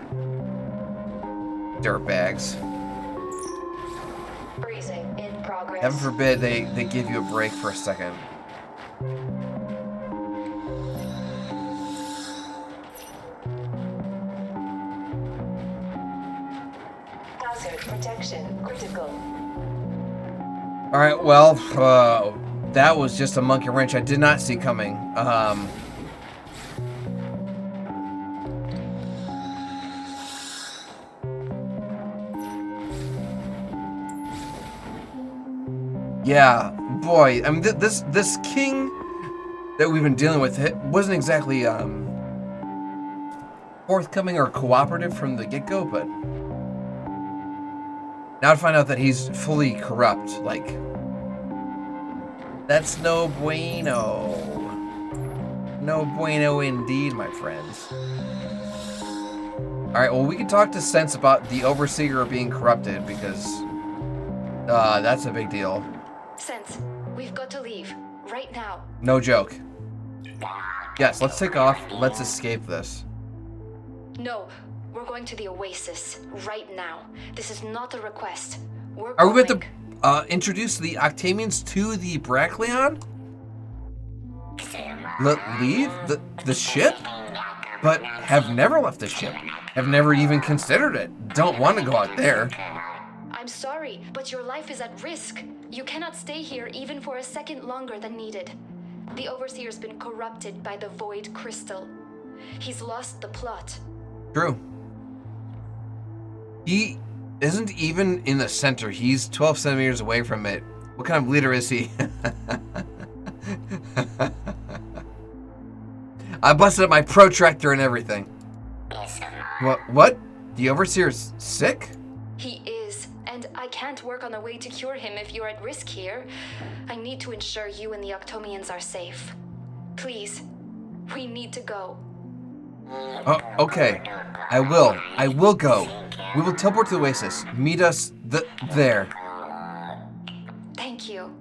Dirtbags. Freezing in progress. Heaven forbid they give you a break for a second. Hazard protection critical. All right, well, that was just a monkey wrench I did not see coming. Yeah, boy, I mean, this king that we've been dealing with wasn't exactly forthcoming or cooperative from the get-go, but now to find out that he's fully corrupt, like, that's no bueno. No bueno indeed, my friends. All right, well, we can talk to Sense about the Overseer being corrupted, because that's a big deal. Sense, we've got to leave. Right now. No joke. Yes, let's take off. Let's escape this. No, we're going to the Oasis. Right now. This is not a request. Are we about to introduce the Octavians to the Bracleon? Leave the ship? But have never left the ship. Have never even considered it. Don't want to go out there. I'm sorry, but your life is at risk. You cannot stay here even for a second longer than needed. The Overseer's been corrupted by the Void Crystal. He's lost the plot. True. He isn't even in the center. He's 12 centimeters away from it. What kind of leader is he? I busted up my protractor and everything. What? The Overseer's sick? He is, and I can't work on a way to cure him if you're at risk here. I need to ensure you and the Octomians are safe. Please, we need to go. Oh, okay. I will go. We will teleport to the Oasis. Meet us there. Thank you.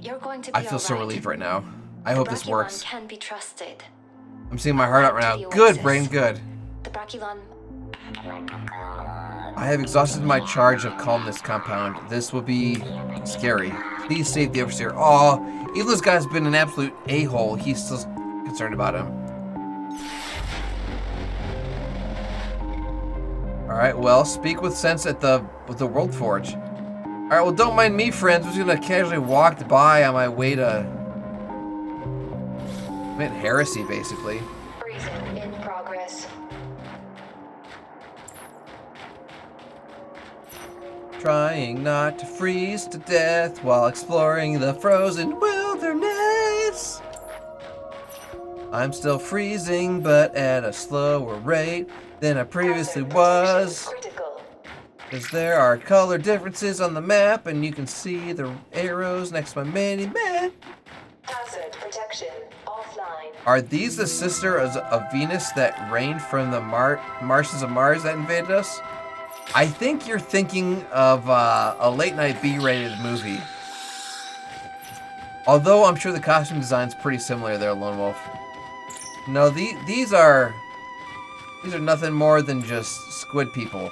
You're going to be I feel so relieved right now. I hope this works. Can be trusted. I'm seeing my heart out right now. Good, Brain, good. The Brachylon. I have exhausted my charge of calmness compound. This will be scary. Please save the Overseer. Aw, even this guy's been an absolute a-hole. He's still concerned about him. Alright, well, speak with Sense at the World Forge. Alright, well, don't mind me, friends. I'm just gonna casually walk by on my way to commit heresy, basically. Freezing in progress. Trying not to freeze to death while exploring the frozen wilderness. I'm still freezing, but at a slower rate than I previously was. Because there are color differences on the map, and you can see the arrows next to my mini-map. Hazard protection offline. Are these the sisters of Venus that reigned from the Martians of Mars that invaded us? I think you're thinking of a late-night B-rated movie. Although I'm sure the costume design's pretty similar there, Lone Wolf. No, these are nothing more than just squid people.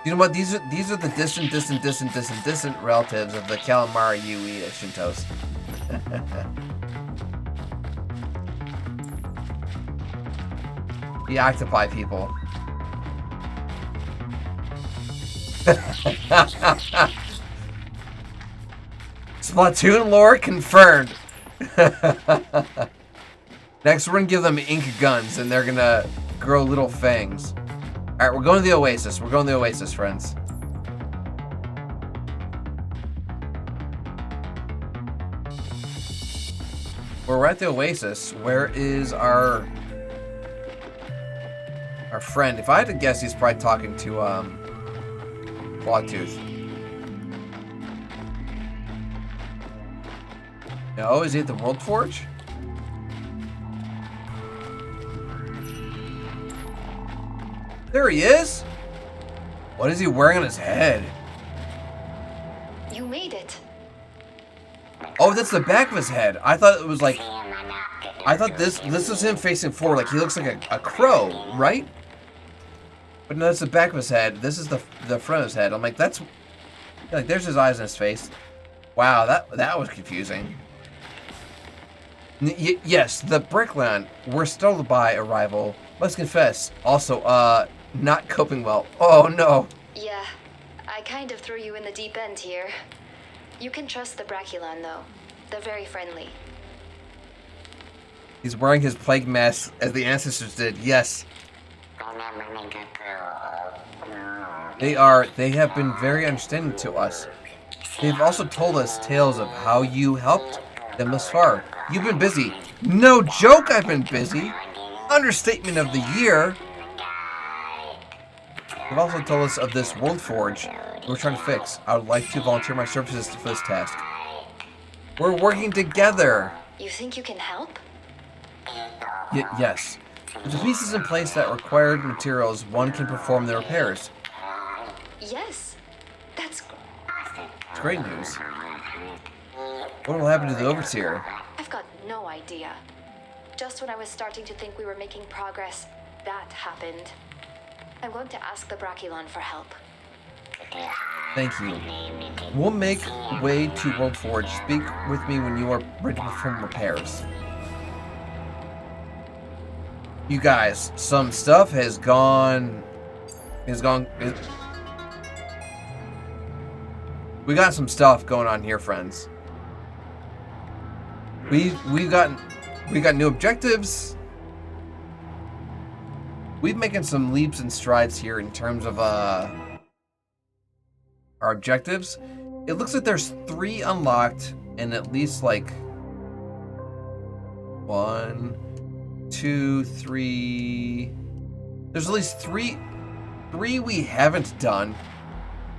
You know what? These are the distant relatives of the calamari you eat at Shintos. The octopi people. Splatoon lore confirmed. Next, we're gonna give them ink guns, and they're gonna grow little fangs. All right, we're going to the Oasis. We're going to the Oasis, friends. We're at the Oasis. Where is our friend? If I had to guess, he's probably talking to Clawtooth. No, is he at the World Forge? There he is! What is he wearing on his head? You made it. Oh, that's the back of his head. I thought it was like... I thought this was him facing forward. Like, he looks like a crow, right? But no, that's the back of his head. This is the front of his head. I'm like, that's... Like, there's his eyes and his face. Wow, that was confusing. Yes, the Brickland. We're startled by arrival. Let's confess. Also, not coping well. Oh, no. Yeah, I kind of threw you in the deep end here. You can trust the Brachylon, though. They're very friendly. He's wearing his plague mask as the ancestors did. Yes. They have been very understanding to us. They've also told us tales of how you helped them thus far. You've been busy. No joke, I've been busy. Understatement of the year. They've also told us of this World Forge we're trying to fix. I would like to volunteer my services for this task. We're working together. You think you can help? Yes. With the pieces in place that required materials, one can perform the repairs. Yes. That's It's great news. What will happen to the Overseer? I've got no idea. Just when I was starting to think we were making progress, that happened. I'm going to ask the Brachylon for help. Thank you. We'll make way to World Forge. Speak with me when you are ready to perform repairs. You guys, some stuff has gone. We got some stuff going on here, friends. We got new objectives. We've making some leaps and strides here in terms of our objectives. It looks like there's 3 unlocked and at least like 1, 2, 3. There's at least 3 we haven't done,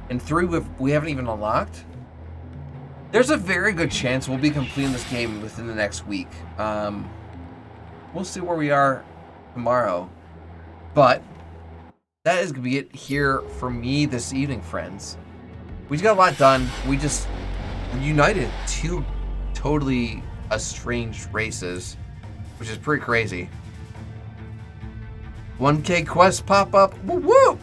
and 3 we haven't even unlocked. There's a very good chance we'll be completing this game within the next week. We'll see where we are tomorrow. But that is going to be it here for me this evening, friends. We just got a lot done. We just united 2 totally estranged races, which is pretty crazy. 1K quest pop up. Woo woo!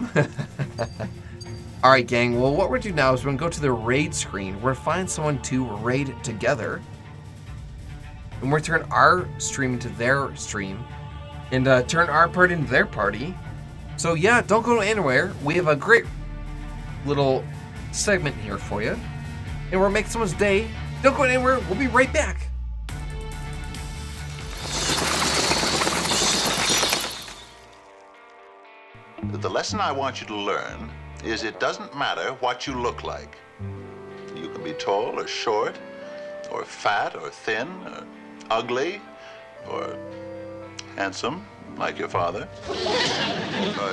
Alright, gang. Well, what we're going to do now is we're going to go to the raid screen. We're going to find someone to raid together. And we're going to turn our stream into their stream. And turn our party into their party. So yeah, don't go anywhere. We have a great little segment here for you. And we're making someone's day. Don't go anywhere. We'll be right back. The lesson I want you to learn is it doesn't matter what you look like. You can be tall or short, or fat or thin, or ugly, or handsome, like your father.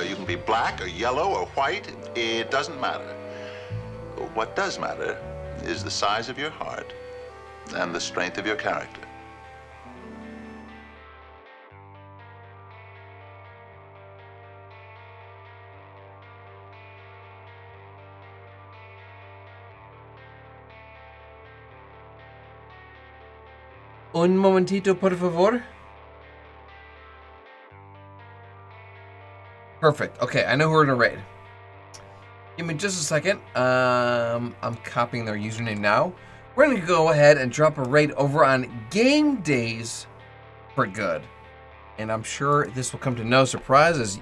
You can be black or yellow or white. It doesn't matter. What does matter is the size of your heart and the strength of your character. Un momentito, por favor. Perfect. Okay, I know who we're gonna raid. Give me just a second. I'm copying their username now. We're gonna go ahead and drop a raid over on Game Days for Good. And I'm sure this will come to no surprises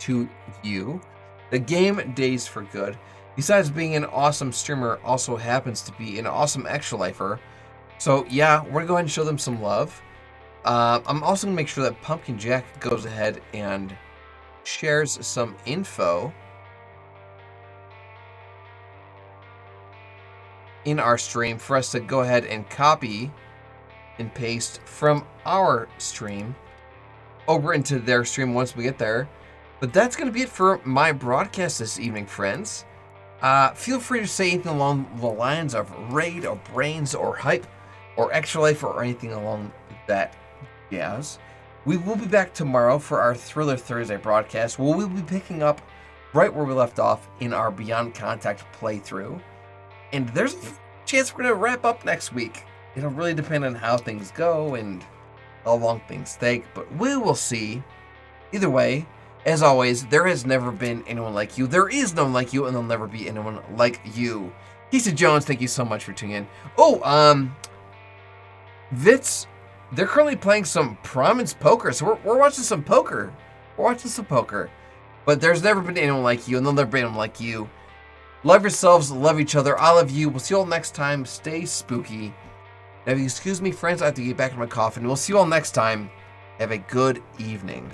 to you. The Game Days for Good, besides being an awesome streamer, also happens to be an awesome extra lifer. So yeah, we're gonna go ahead and show them some love. I'm also gonna make sure that Pumpkin Jack goes ahead and shares some info in our stream for us to go ahead and copy and paste from our stream over into their stream once we get there. But that's gonna be it for my broadcast this evening, friends. Feel free to say anything along the lines of raid or brains or hype. or Extra Life or anything along that jazz. We will be back tomorrow for our Thriller Thursday broadcast. We'll be picking up right where we left off in our Beyond Contact playthrough. And there's a chance we're going to wrap up next week. It'll really depend on how things go and how long things take, but we will see. Either way, as always, there has never been anyone like you. There is no one like you, and there'll never be anyone like you. Keisha Jones, thank you so much for tuning in. Oh, Vitz, they're currently playing some Prominence Poker, so we're watching some poker. We're watching some poker. But there's never been anyone like you, and there'll never be anyone like you. Love yourselves, love each other. I love you. We'll see you all next time. Stay spooky. Now, if you excuse me, friends, I have to get back in my coffin. We'll see you all next time. Have a good evening.